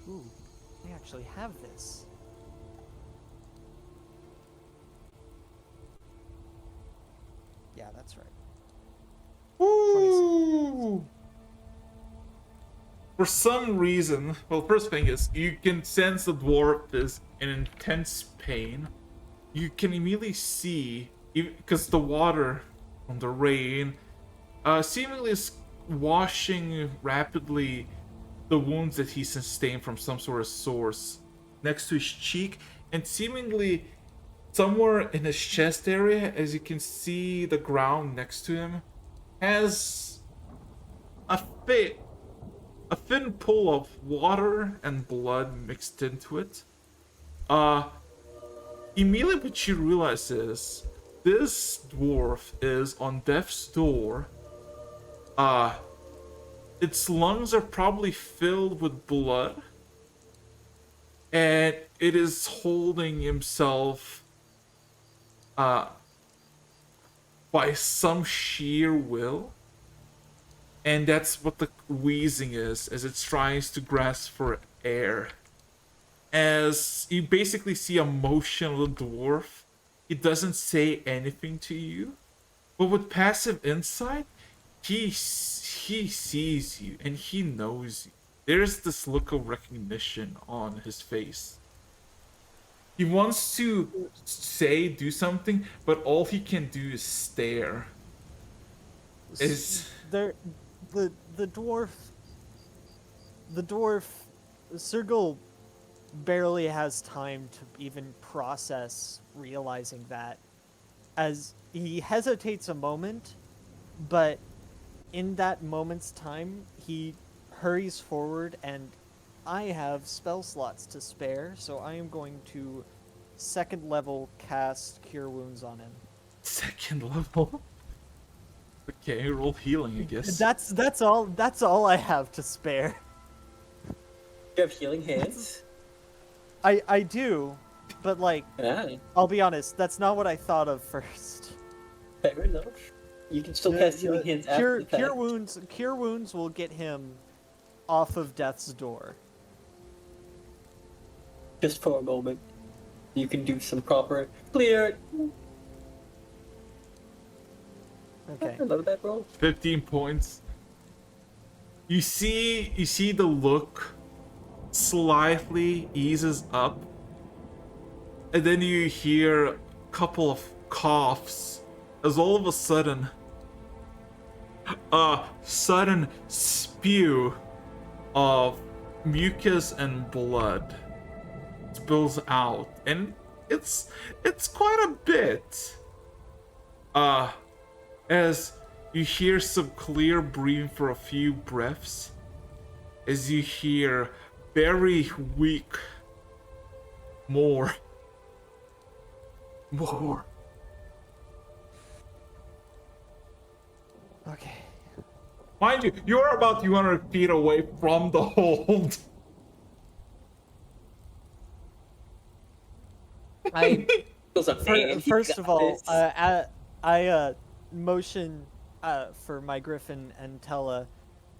Ooh, I actually have this. Yeah, that's right. Ooh. For some reason, well, first thing is you can sense the dwarf is in intense pain. You can immediately see, because the water from the rain seemingly is washing rapidly the wounds that he sustained from some sort of source next to his cheek, and seemingly somewhere in his chest area, as you can see the ground next to him, has a thin pool of water and blood mixed into it. Immediately what you realize is this dwarf is on death's door. Its lungs are probably filled with blood, and it is holding himself by some sheer will. And that's what the wheezing is, as it tries to grasp for air. As you basically see a motion of the dwarf, it doesn't say anything to you, but with passive insight, he sees you and he knows you. There's this look of recognition on his face. He wants to do something, but all he can do is stare. The dwarf the dwarf, Sergal barely has time to even process realizing that, as he hesitates a moment, but in that moment's time, he hurries forward, and I have spell slots to spare, so I am going to second level cast Cure Wounds on him. Second level. Okay, roll healing, I guess. That's all I have to spare. You have healing hands? I do, but like, Yeah, I'll be honest, that's not what I thought of first. fair enough. You can still cast healing hands after the fact. Cure wounds will get him off of death's door. Just for a moment. You can do some proper clear. Okay. I love that roll. 15 points. You see the look slightly eases up, and then you hear a couple of coughs as all of a sudden a sudden spew of mucus and blood spills out, and it's quite a bit. As you hear some clear breathing for a few breaths, as you hear very weak more. Okay. Mind you, you're about 200 feet away from the hold. I Feels a man, he first got of all, this. I motion for my Griffin and Tella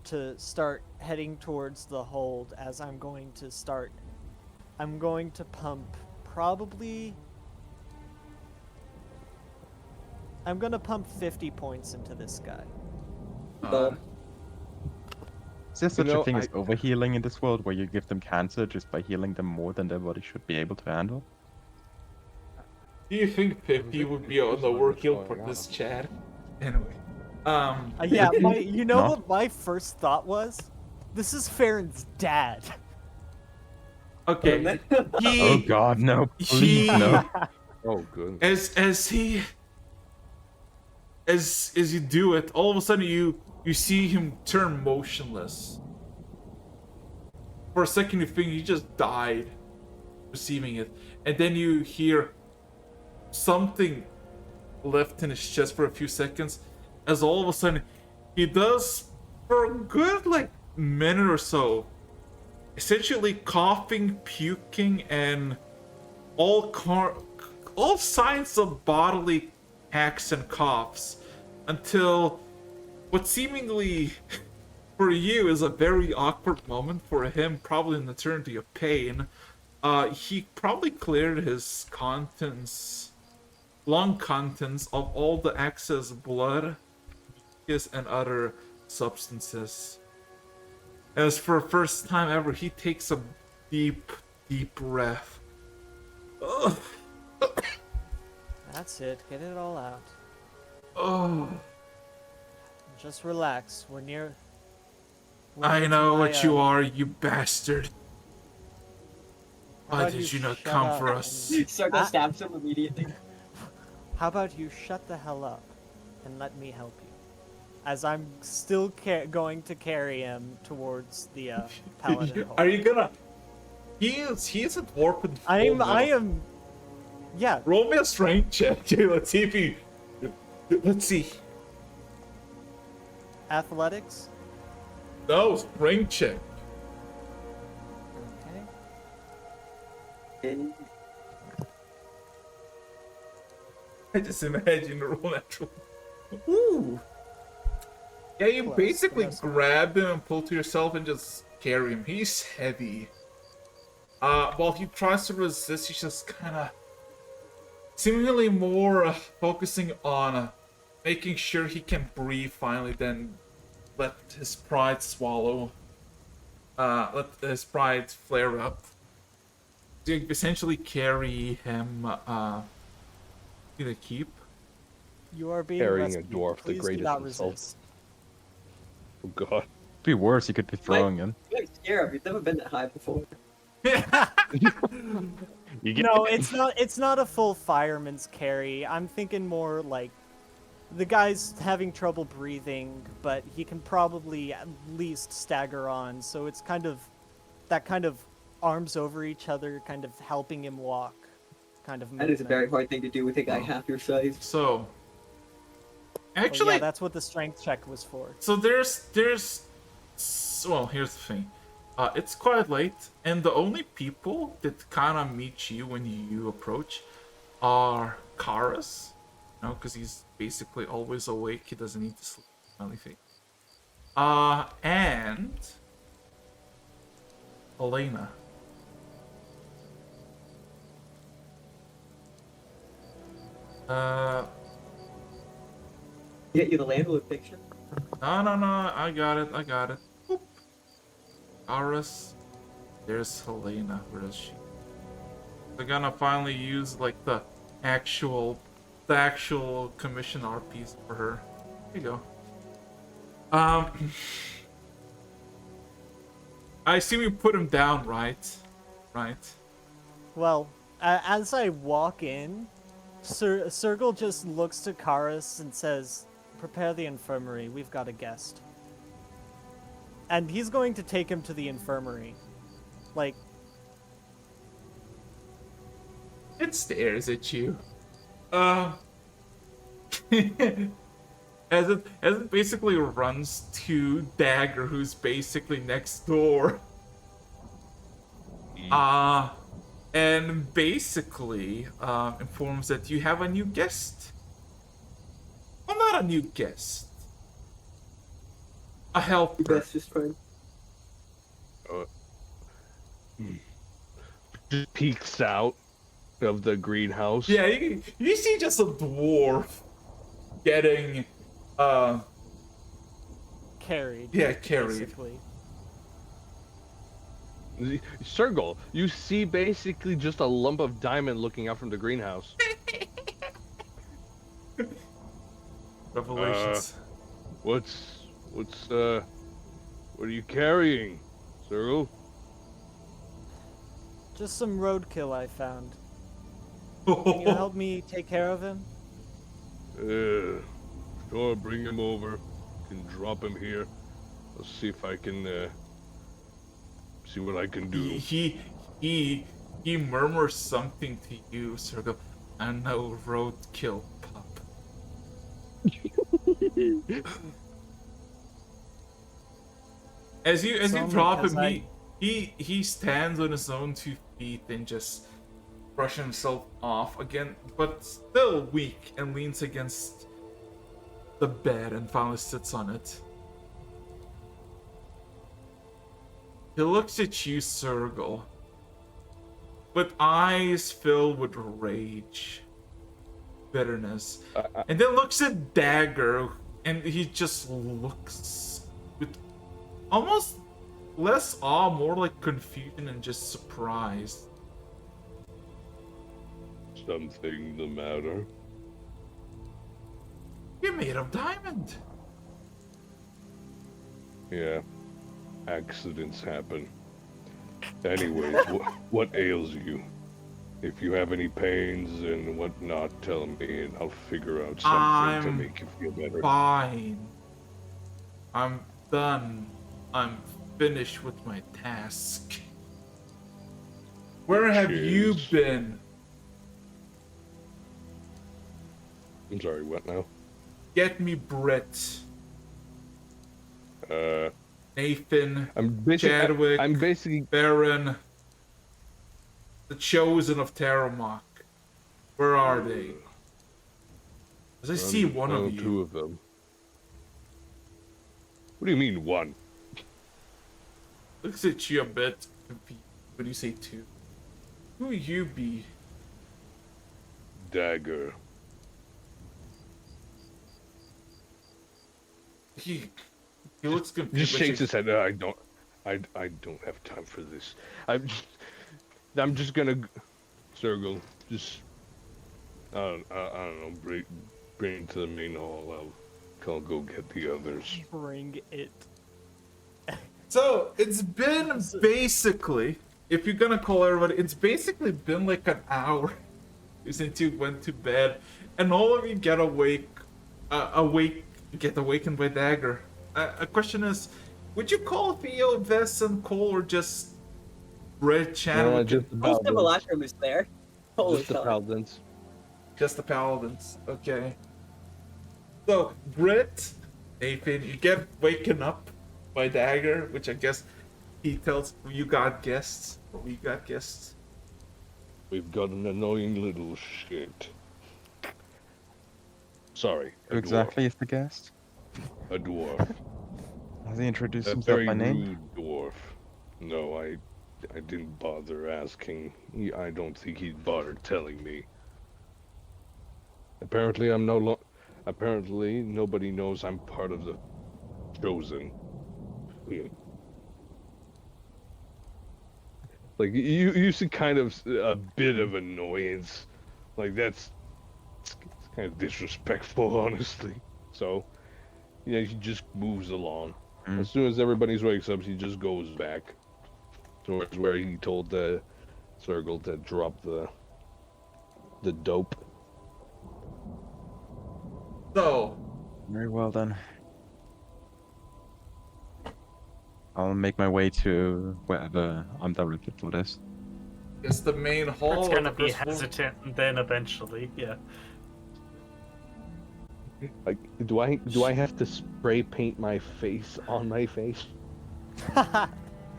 to start heading towards the hold, as I'm going to pump probably. I'm gonna pump 50 points into this guy. Is there such know, a thing as overhealing in this world, where you give them cancer just by healing them more than their body should be able to handle? Do you think 50 would be on the overkill for this chat? Anyway, Yeah, you know Not? what my first thought was? This is Farron's dad. okay. Oh God, no! Please no! Oh, goodness. As you do it, all of a sudden you see him turn motionless. For a second you think he just died receiving it, and then you hear something left in his chest for a few seconds, as all of a sudden he does, for a good like minute or so, essentially coughing, puking, and all signs of bodily hacks and coughs, until what seemingly for you is a very awkward moment, for him probably an eternity of pain. He probably cleared his lung contents of all the excess blood, mucus, and other substances. As for the first time ever, he takes a deep breath. Ugh. That's it. Get it all out. Oh, Just relax. We're near. I know what you are, you bastard. Why did you not shut come up for and- us? Circle stabs him immediately. How about you shut the hell up and let me help you? As I'm still going to carry him towards the paladin hole. Are you gonna? He is a dwarf in full metal. I am. Yeah. Roll me a strength check, dude. Let's see if you. Let's see. Athletics. No, strength check. Okay. I just imagine a roll natural. Ooh. Yeah, you Close, basically close. grab him and pull to yourself and just carry him. He's heavy. While he tries to resist, he's just kind of seemingly more focusing on making sure he can breathe finally, than let his pride swallow. Let his pride flare up. So you essentially carry him to the keep. You are being Carrying a rescued. dwarf, the Please do greatest not insult. resist. Oh, God. It'd be worse. You could be throwing him. Guys, scared. We've never been that high before. You get No, it's not. It's not a full fireman's carry. I'm thinking more like the guy's having trouble breathing, but he can probably at least stagger on. So it's kind of that kind of arms over each other, kind of helping him walk, kind of movement. That is a very hard thing to do with a guy half your size. So, Well, actually, yeah, that's what the strength check was for. so well, here's the thing. It's quite late, and the only people that kind of meet you when you approach are Karas, you know, because he's basically always awake. He doesn't need to sleep or anything. And Elena. Get you the landlord picture. No, I got it. Boop. Aris. There's Helena. Where is she? They're gonna finally use like the actual commission art piece for her. Here you go. I assume you put him down, right? Right. Well, as I walk in, Sergal just looks to Karis and says, "Prepare the infirmary. We've got a guest." And he's going to take him to the infirmary. Like, It stares at you. As it basically runs to Dagger, who's basically next door. And basically informs that you have a new guest. Well, not a new guest. A helper. Bestest friend. Just peeks out of the greenhouse. Yeah, you see just a dwarf getting carried. Yeah, carried. Basically. Sergal, you see basically just a lump of diamond looking out from the greenhouse. Revelations. What are you carrying, Sergal? Just some roadkill I found. Can you help me take care of him? Sure, bring him over. Can drop him here. I'll see if I can see what I can do. He murmurs something to you, Sergal. I know roadkill, pup. As you drop him, he stands on his own 2 feet and just brushes himself off again, but still weak, and leans against the bed and finally sits on it. He looks at you, Sergal, with eyes filled with rage, bitterness, and then looks at Dagger, and he just looks with almost less awe, more like confusion and just surprise. Something the matter? You're made of diamond. Yeah. Accidents happen. Anyways, what ails you? If you have any pains and whatnot, tell me and I'll figure out something to make you feel better. Fine. I'm done. I'm finished with my task. Where have you been? I'm sorry, what now? Get me Brett. Nathan. Chadwick. I'm basically Baron. The chosen of Tarumak. Where are they? As I see one of you. 2 of them. What do you mean 1? Looks at you a bit confused when you say 2. Who you be? Dagger. He looks confused. Just shakes his head. I don't have time for this. I'm just gonna, Sergal, just I don't know, bring it to the main hall. I'll go get the others. Bring it. So it's been basically, if you're gonna call everybody, it's basically been like an hour since you went to bed, and all of you get get awakened by Dagger. A question is, would you call Theo, Vess, and Cole, or just Red Channel? Just the Whole paladins. simulacrum is there. Holy Just the cow. paladins. Just the paladins. Okay. So, Brit, Nathan, you get waken up by Dagger, which I guess he tells you got guests. Or we got guests. We've got an annoying little shit. Sorry. Who exactly is the guest? A dwarf. Has he introduced A himself very by name? rude dwarf. No, I didn't bother asking. I don't think he'd bother telling me. Apparently, Apparently, nobody knows I'm part of the Chosen. Like, you see kind of a bit of annoyance. Like, it's kind of disrespectful, honestly. So, he just moves along. As soon as everybody wakes up, he just goes back towards where he told the circle to drop the dope. So, Very well then. I'll make my way to wherever I'm directed for this. it's the main hall. It's of gonna the be first floor. hesitant, and then eventually, yeah. Like, do I have to spray paint my face on my face?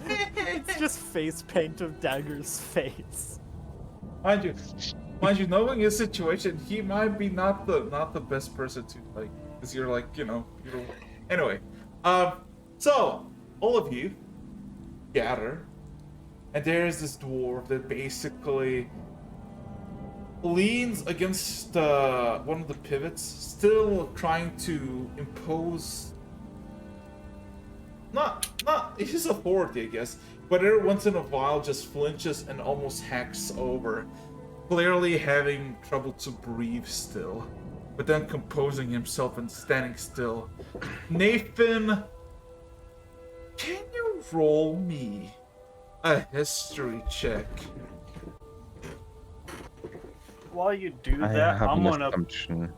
It's just face paint of Dagger's face. Mind you, knowing his situation, he might be not the best person to like, because you're like, Anyway, so all of you gather, and there's this dwarf that basically leans against one of the pivots, still trying to impose not his authority, I guess, but every once in a while just flinches and almost hacks over, clearly having trouble to breathe still, but then composing himself and standing still. Nathan, can you roll me a history check? While you do I that, have I'm an gonna assumption.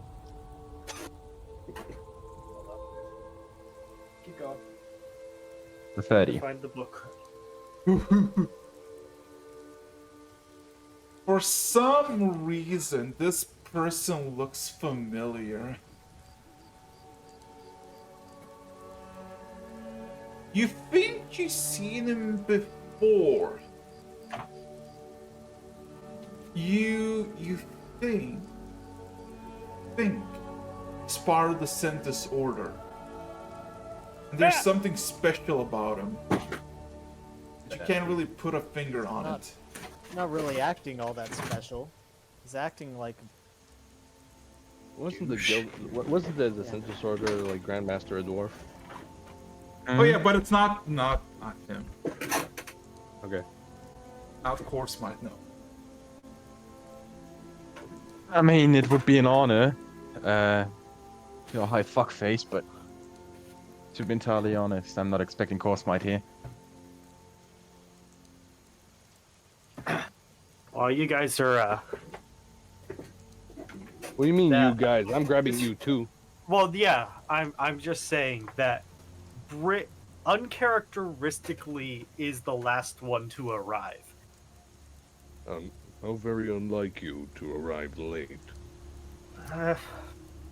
keep going. The 30. Find the book. For some reason, this person looks familiar. You think you've seen him before. You think he's part of the Sentis Order. And there's something special about him. But you can't really put a finger on it. Not really acting all that special. He's acting like Wasn't the guild? Wasn't the Census Order like Grandmaster a dwarf? Oh yeah, but it's not him. Okay. Of course, might know. I mean, it would be an honor. High fuckface, but to be entirely honest, I'm not expecting Course Might here. Well, you guys are, What do you mean, Yeah. you guys? I'm grabbing you too. well, yeah, I'm just saying that Brit uncharacteristically is the last one to arrive. How very unlike you to arrive late.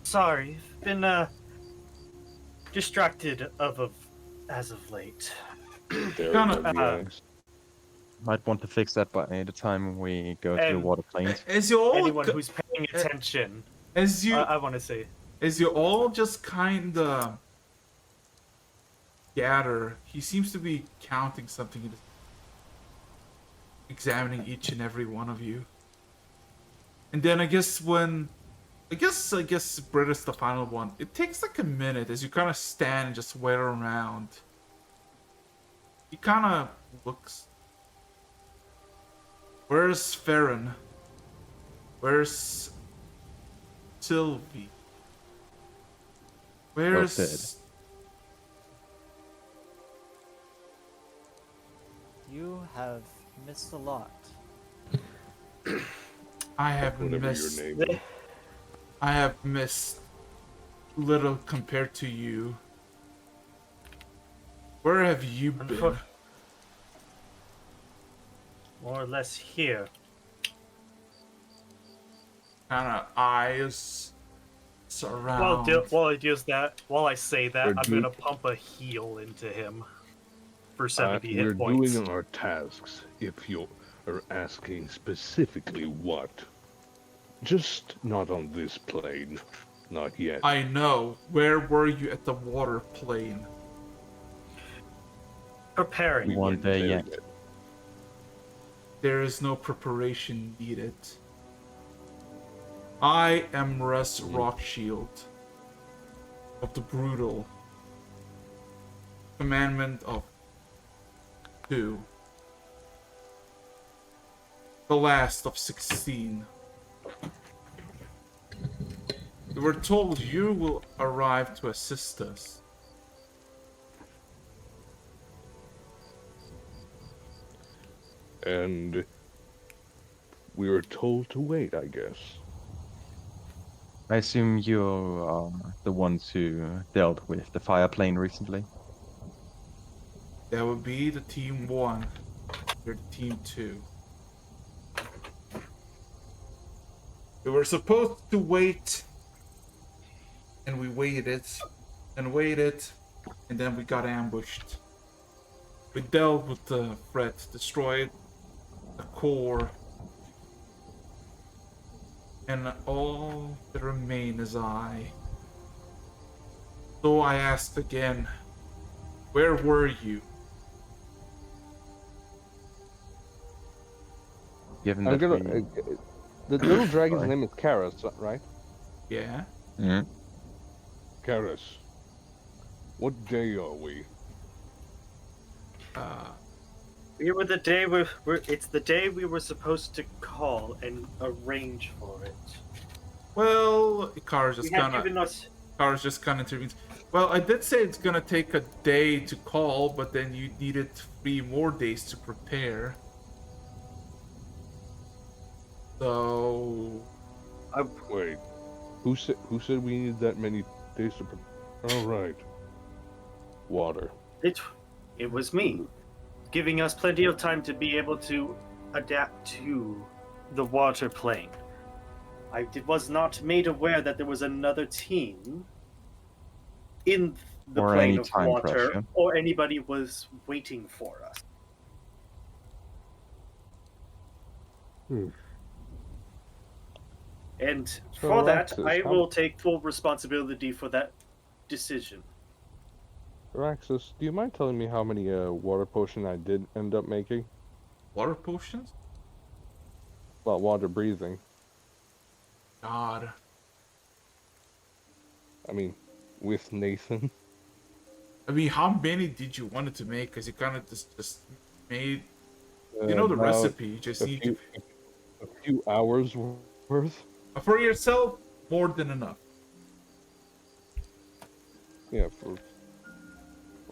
Sorry, been distracted as of late. Very Kinda, lovely eyes. Might want to fix that by the time we go to the And- water plains. As you all Anyone who's paying attention, as you I want to say, as you all just kinda gather, he seems to be counting something, examining each and every one of you. And then I guess Britt is the final one. It takes like a minute as you kind of stand and just wait around. He kind of looks. Where's Farron? Where's Sylvie? dead. Where's You have missed a lot. I have Whatever your missed. name is. I have missed little compared to you. Where have you been? More or less here. Kind of eyes surround. While I say that, We're I'm gonna pump a heal into him for 70 We're hit points. doing our tasks. If you are asking specifically what, just not on this plane, not yet. I know. Where were you at the water plane? Preparing. We weren't there yet. There is no preparation needed. I am Russ Rockshield of the Brutal. Commandment of 2. The last of 16. We were told you will arrive to assist us. And we were told to wait, I guess. I assume you're the ones who dealt with the fire plane recently. That would be the team 1. You're the team 2. We were supposed to wait, and we waited, and waited, and then we got ambushed. We dealt with the threat, destroyed the core, and all that remain is I. So I asked again, where were you? Given I'm that gonna. The little dragon's name is Karas, right? Yeah? Mhm. Karas. What day are we? We were the day it's the day we were supposed to call and arrange for it. Well, Kara's We just had kind given of... us Kara's just kind of intervenes. Well, I did say it's gonna take a day to call, but then you needed 3 more days to prepare. So... Wait. Who said we needed that many days to All right. Water. it was me, giving us plenty of time to be able to adapt to the water plane. Was not made aware that there was another team in the Or plane any of time water, pressure. or anybody was waiting for us. And So, for that, Roxas, I how- will take full responsibility for that decision. Raxus, do you mind telling me how many water potion I did end up making? Water potions? Well, water breathing. God. I mean, with Nathan. I mean, how many did you want it to make? Because you kind of just made... You know the About recipe, you just need to... a few hours worth. For yourself, more than enough. Yeah, for...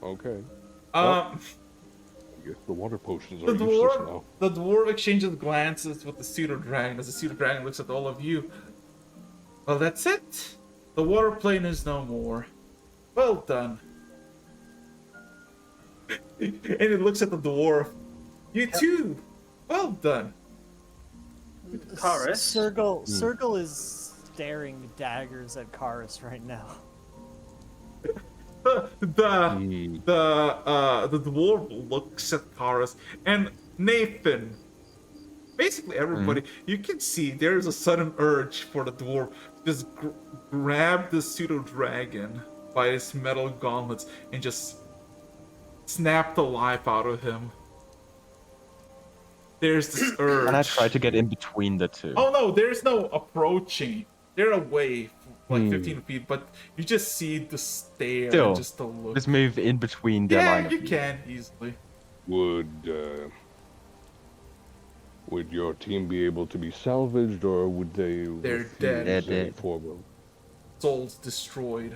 Okay. Um... I guess the water potions The are useless now. dwarf exchanges glances with the pseudo dragon as the pseudo dragon looks at all of you. Well, that's it. The water plane is no more. Well done. And it looks at the dwarf. You too. Well done. Karis? Circle is staring daggers at Karis right now. The dwarf looks at Karis and Nathan. Basically everybody, you can see there is a sudden urge for the dwarf to just grab the pseudo dragon by his metal gauntlets and just snap the life out of him. There's this urge. And I tried to get in between the two. Oh no, there's no approaching. They're away like 15 feet, but you just see the stare Still, and just the look. Just move in between their line Yeah, of you view. can easily. Would your team be able to be salvaged, or would they? They're refuse dead. They're any dead. form of- Souls destroyed.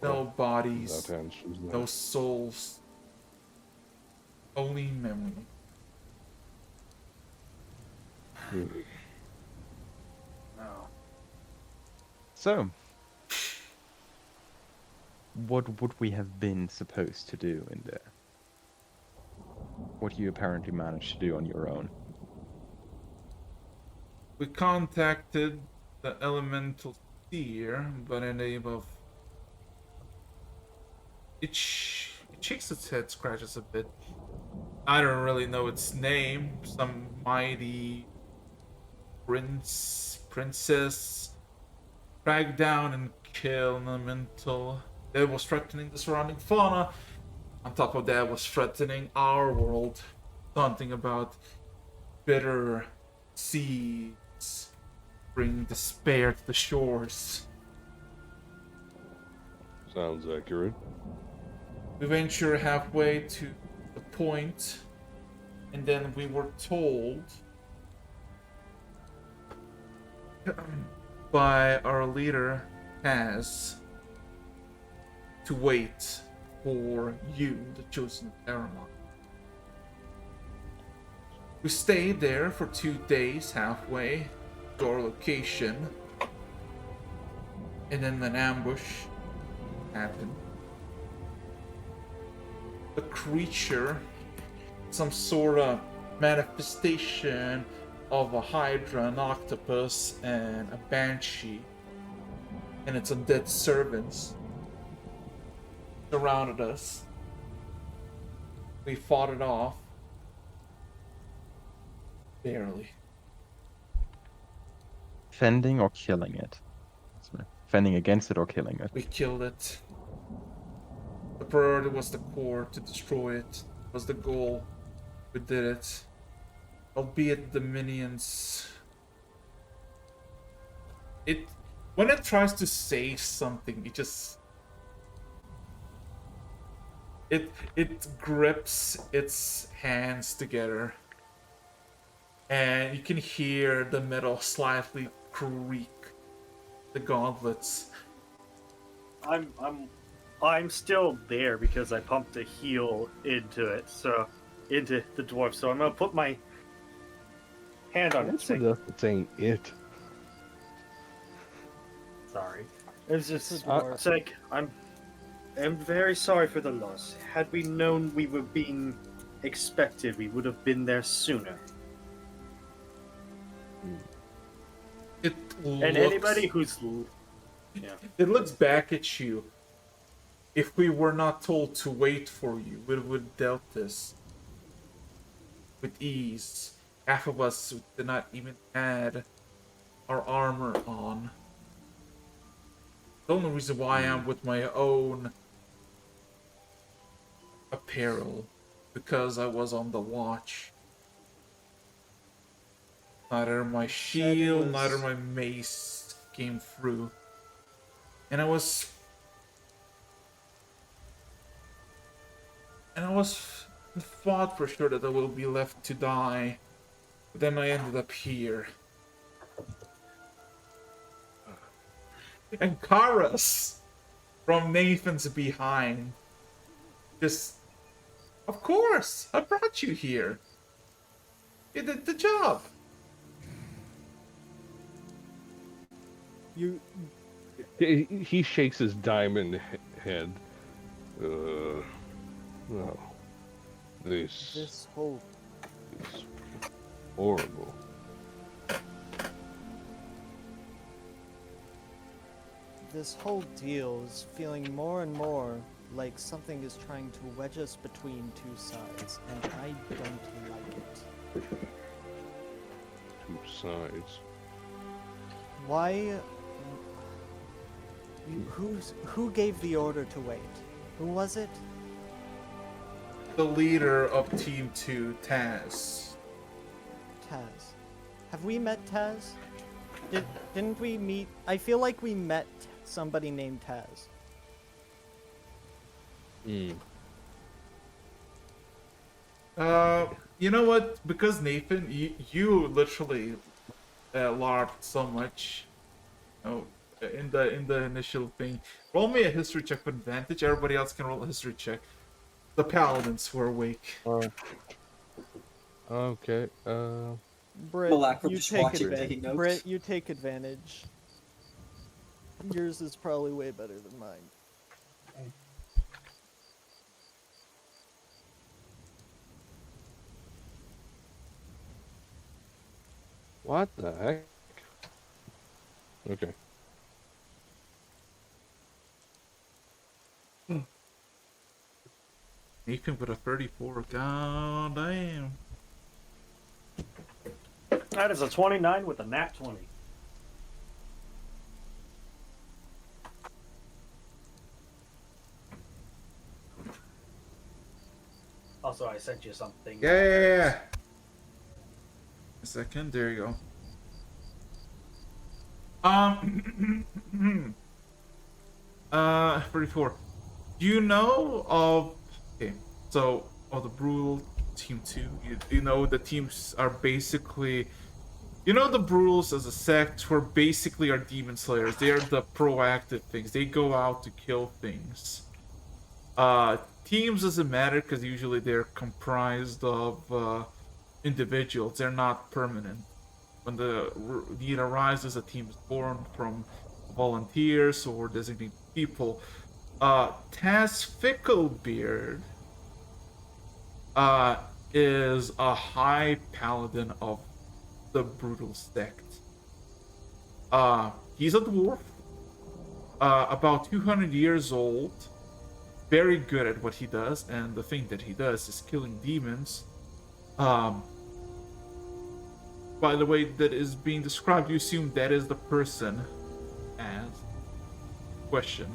No That bodies, answers that. no souls, only memory. Hmm. No. So, what would we have been supposed to do in there? What you apparently managed to do on your own. We contacted the elemental sphere by the name of. It shakes its head, scratches a bit. I don't really know its name. Some mighty princess tracked down and killed an elemental that was threatening the surrounding fauna. On top of that, was threatening our world. Something about bitter seas bring despair to the shores. Sounds accurate. We venture halfway to the point, and then we were told by our leader, Taz, to wait for you, the chosen Tarumak. We stayed there for 2 days, halfway to our location, and then an ambush happened. A creature, some sort of manifestation of a hydra, an octopus, and a banshee, and its undead servants surrounded us. We fought it off. Barely. Fending or killing it? Sorry. Fending against it or killing it? We killed it. The priority was the core, to destroy it. Was the goal. We did it. Albeit the minions. When it tries to say something, it grips its hands together. And you can hear the metal slightly creak. The gauntlets. I'm still there because I pumped a heal into it, so into the dwarf. So I'm gonna put my hand on it. What's with us saying it? Sorry, it's just It's a dwarf. it's like I'm very sorry for the loss. Had we known we were being expected, we would have been there sooner. It looks, And anybody who's It looks back at you. If we were not told to wait for you, we would have dealt this with ease. Half of us did not even add our armor on. The only reason why I am with my own apparel, because I was on the watch. Neither my shield, neither my mace came through. And I was thought for sure that I will be left to die. But then I ended up here. And Karas from Nathan's behind. Just, of course, I brought you here. You did the job. You He shakes his diamond head. No. This whole is horrible. this whole deal is feeling more and more like something is trying to wedge us between two sides, and I don't like it. Two sides. Why? Who gave the order to wait? Who was it? The leader of Team 2, Taz. Taz. Have we met Taz? Didn't we meet? I feel like we met somebody named Taz. You know what? Because Nathan, you literally LARPed so much. Oh, in the initial thing. Roll me a history check with advantage. Everybody else can roll a history check. The paladins who are awake. Okay. Britt, Malak, we're you just take watching, advantage. taking notes. Britt, you take advantage. Yours is probably way better than mine. What the heck? Okay. Nathan with a 34. God damn. That is a 29 with a nat 20. Also, I sent you something. Yeah. A second. There you go. 34. Do you know of? Okay, so of the Brutal Team 2, you know the teams are basically. You know the Brutals as a sect who are basically are demon slayers. They are the proactive things. They go out to kill things. Teams doesn't matter because usually they're comprised of individuals. They're not permanent. When the need arises, a team is born from volunteers or designated people. Taz Ficklebeard is a high paladin of the brutal sect. He's a dwarf, about 200 years old, very good at what he does, and the thing that he does is killing demons. By the way that is being described, you assume that is the person as question.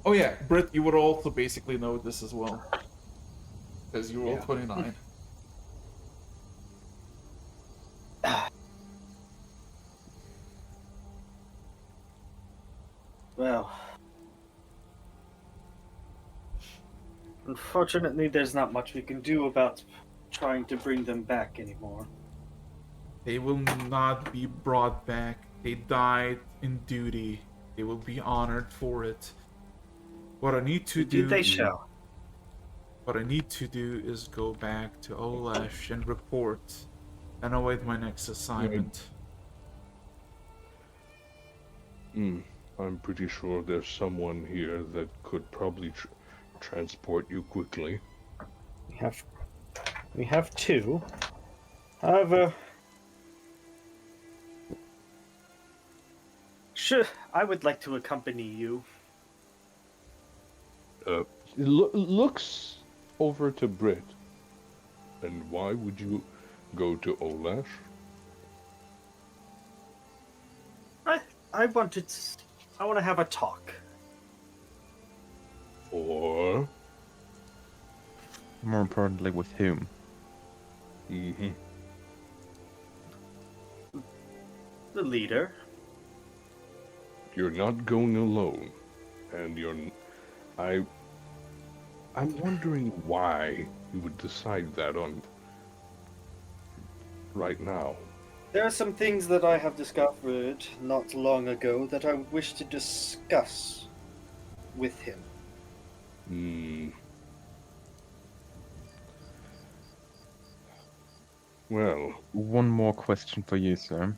Oh yeah, Britt, you would also basically know this as well. Because you rolled 29. Well, unfortunately, there's not much we can do about trying to bring them back anymore. They will not be brought back. They died in duty. They will be honored for it. What I need to Indeed, do. they shall. What I need to do is go back to Olash and report and await my next assignment. I'm pretty sure there's someone here that could probably transport you quickly. We have two. However, sure, I would like to accompany you. Looks over to Brit. And why would you go to Olash? I want to have a talk. Or More importantly, with whom? mm-hmm. The leader. You're not going alone, and I'm wondering why you would decide that on right now. There are some things that I have discovered not long ago that I wish to discuss with him. Well, One more question for you, sir.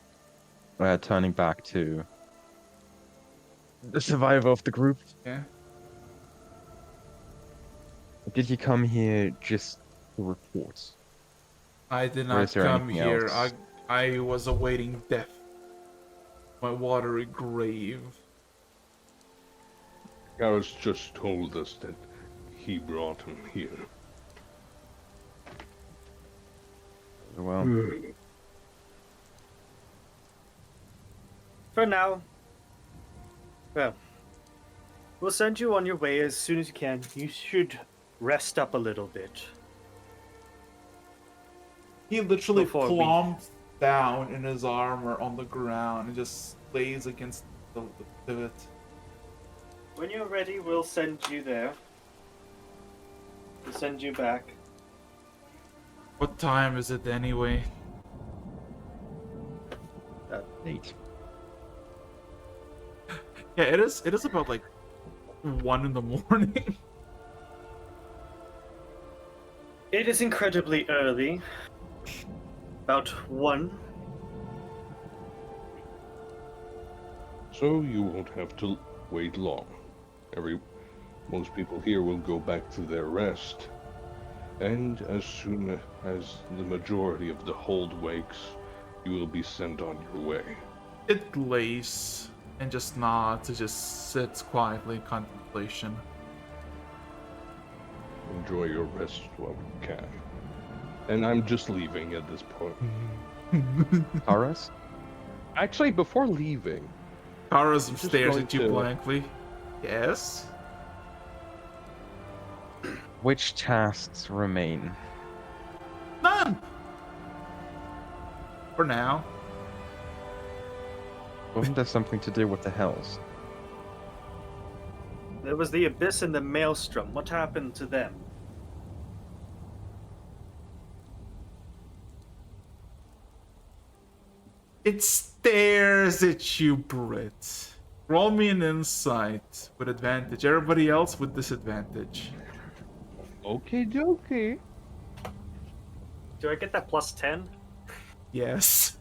Turning back to the survivor of the group. Yeah? Did you come here just to report? I did Or is not there come anything here. else? I was awaiting death. My watery grave. Garrus just told us that he brought him here. Well, For now, well, we'll send you on your way as soon as you can. You should rest up a little bit. He literally Before we- plomped down in his armor on the ground and just lays against the pivot. When you're ready, we'll send you there. We'll send you back. What time is it anyway? 8. Yeah, it is. It is about like 1 in the morning. It is incredibly early. About 1. So you won't have to wait long. Most people here will go back to their rest. And as soon as the majority of the hold wakes, you will be sent on your way. It glaze and just nods. It just sits quietly in contemplation. Enjoy your rest while you can. And I'm just leaving at this point. Taras? Actually, before leaving, Kara's just stares going at you to- blankly. Yes? Which tasks remain? None! For now. Wasn't there something to do with the hells? There was the Abyss and the Maelstrom. What happened to them? It stares at you, Brit. Roll me an insight with advantage. Everybody else with disadvantage. okay, dokie. Do I get that plus 10? Yes.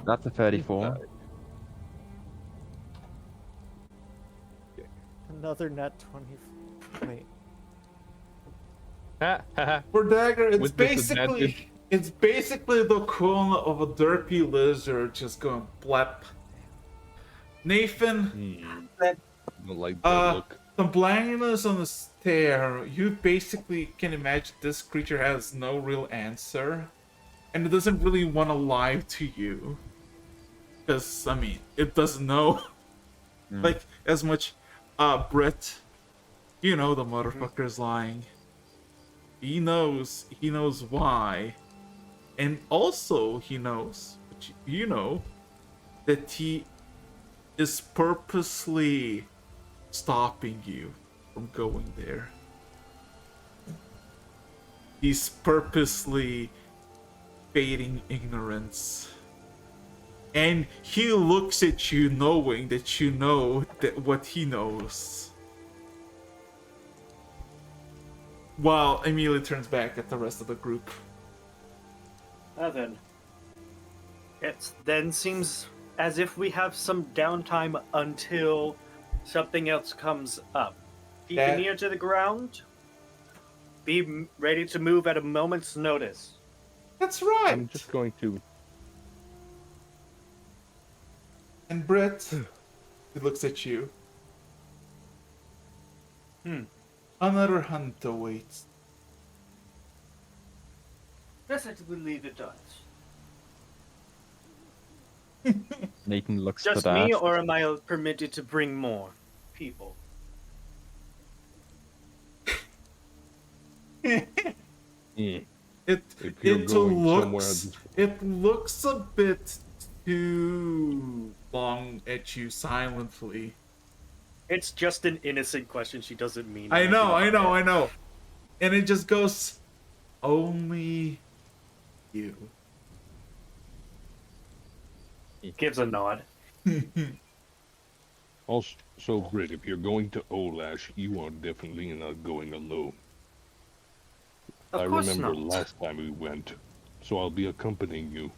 That's a 34. Another net 20. Wait. For Dagger, it's With basically disadvantage. it's basically the equivalent of a derpy lizard just going blep. Nathan, I don't like that look. the blankness on the stare, you basically can imagine this creature has no real answer, and it doesn't really want to lie to you. Because, I mean, it doesn't know. Like, as much, Brett, you know the motherfucker's lying. He knows why. And also, he knows, you know, that he is purposely stopping you from going there. He's purposely fading ignorance. And he looks at you knowing that you know that what he knows. While Amelia turns back at the rest of the group. Then. It then seems as if we have some downtime until something else comes up. Keep That- an ear to the ground. Be ready to move at a moment's notice. That's right. I'm just going to. And Brett, he looks at you. Another hunt awaits. Yes, I believe it does. Nathan looks Just to that. me, or am I permitted to bring more people? Mm. It If you're going somewhere, it looks a bit too long at you silently. It's just an innocent question. She doesn't mean I know. anything. And it just goes, only you. Gives a nod. Also, Grit, if you're going to Olash, you are definitely not going alone. I Of course remember not. last time we went, so I'll be accompanying you.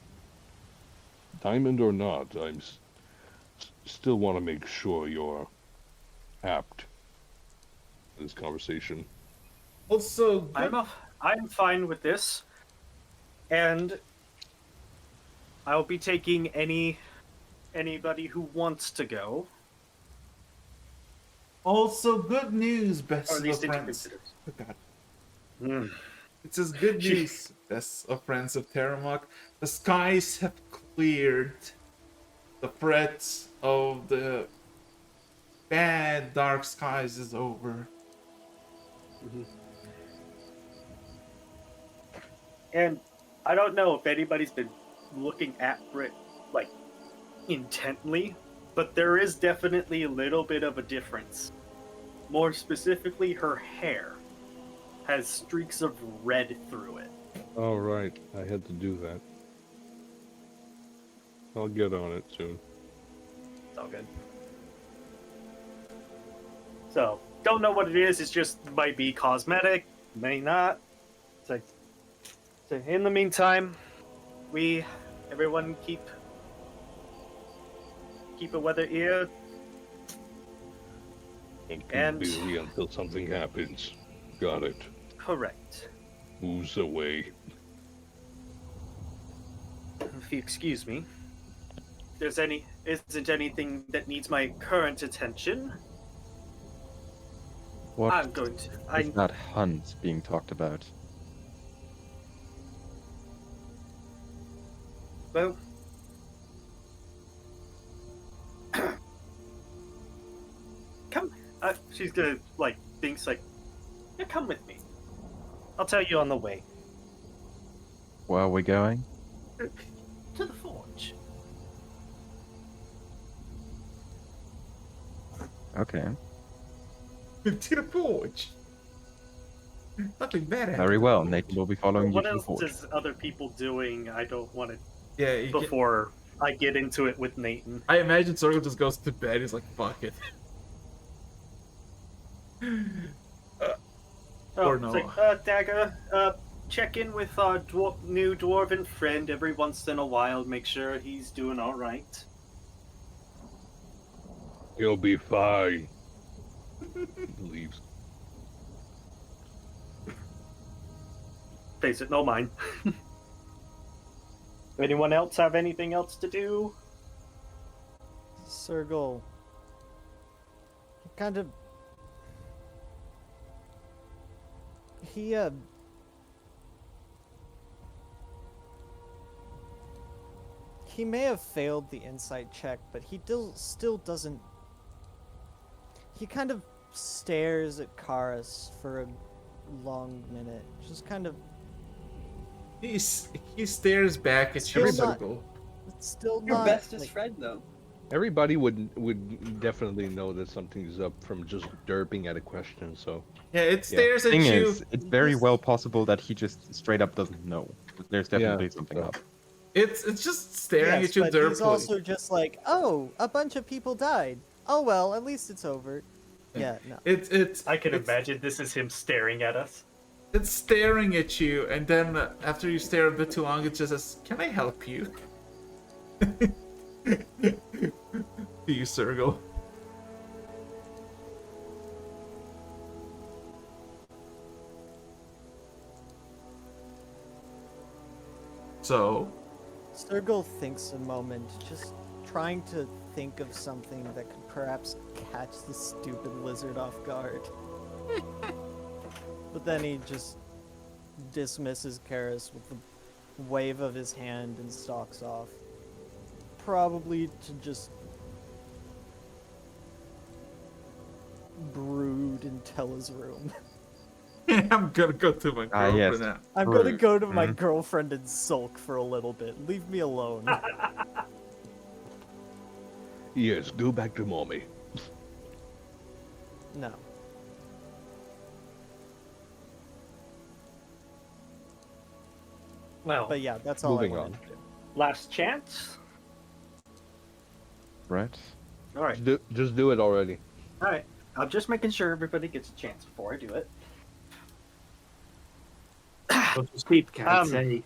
Diamond or not, I'm still want to make sure you're apt in this conversation. Also, I'm fine with this, and I'll be taking anybody who wants to go, also good news, best or at of least friends. consider. Oh, God. Mm. It says good news, best of friends of Tarumak. The skies have cleared. The threat of the bad dark skies is over. And I don't know if anybody's been looking at Brit like intently, but there is definitely a little bit of a difference. More specifically, her hair has streaks of red through it. All right, I had to do that. I'll get on it soon. It's all good. So, don't know what it is. It's just might be cosmetic, may not. So in the meantime, everyone keep a weather ear. And keep And- busy until something happens. Got it. Correct. Who's away? If you excuse me, isn't anything that needs my current attention. What I'm going to. is that hunt being talked about? Well, come. She's gonna thinks yeah, come with me. I'll tell you on the way Where are we going? to the forge. Okay. To the forge. Nothing bad happened. Very to the well. forge. Nathan will be following you What to the else forge. does other people doing? I don't want to Yeah, you get- before I get into it with Nathan. I imagine Sorgo just goes to bed. He's like, fuck it. Or no. It's Dagger, check in with our new dwarven friend every once in a while. Make sure he's doing all right. He'll be fine. Leaves. Face it, no mine. Anyone else have anything else to do? Sergal kind of he may have failed the insight check, but he still doesn't. He kind of stares at Karis for a long minute, just kind of. He stares back at Still you, not- Sorgo. It's still Your not bestest like, friend, though. Everybody would definitely know that something's up from just derping at a question. So Yeah, it stares at Thing you. is, it's very well possible that he just straight up doesn't know. There's definitely something so- up. It's just staring yes, at you but derpily. he's also just like, oh, a bunch of people died. Oh well, at least it's over. Yeah, no. It's I can it's- imagine this is him staring at us. It's staring at you, and then after you stare a bit too long, it just says, "Can I help you?" To you, Sergo. So, Sergal thinks a moment, just trying to think of something that could perhaps catch the stupid lizard off guard. But then he just dismisses Karis with a wave of his hand and stalks off. Probably to just brood and tell his room. I'm gonna go to my girlfriend yes. now. I'm gonna Brood. go to my Mhm. girlfriend and sulk for a little bit. Leave me alone. yes, go back to mommy. No. Well, But yeah, that's all Moving I wanted on. to do. last chance. Right? All right, Just do it already. all right. I'm just making sure everybody gets a chance before I do it. Go to sleep, can't Um, say.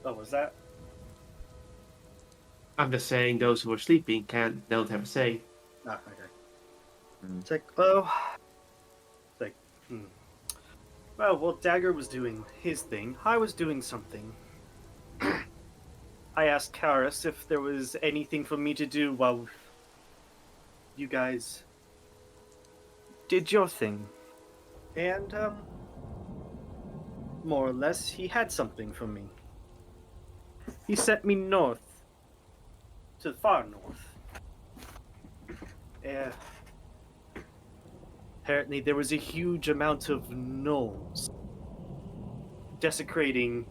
Oh, was that? I'm just saying those who are sleeping don't have a say. Ah, okay. Mm. It's like, oh, it's like, Well, Dagger was doing his thing. I was doing something. I asked Karis if there was anything for me to do while you guys did your thing. And, more or less, he had something for me. He sent me north. To the far north. Apparently there was a huge amount of gnolls desecrating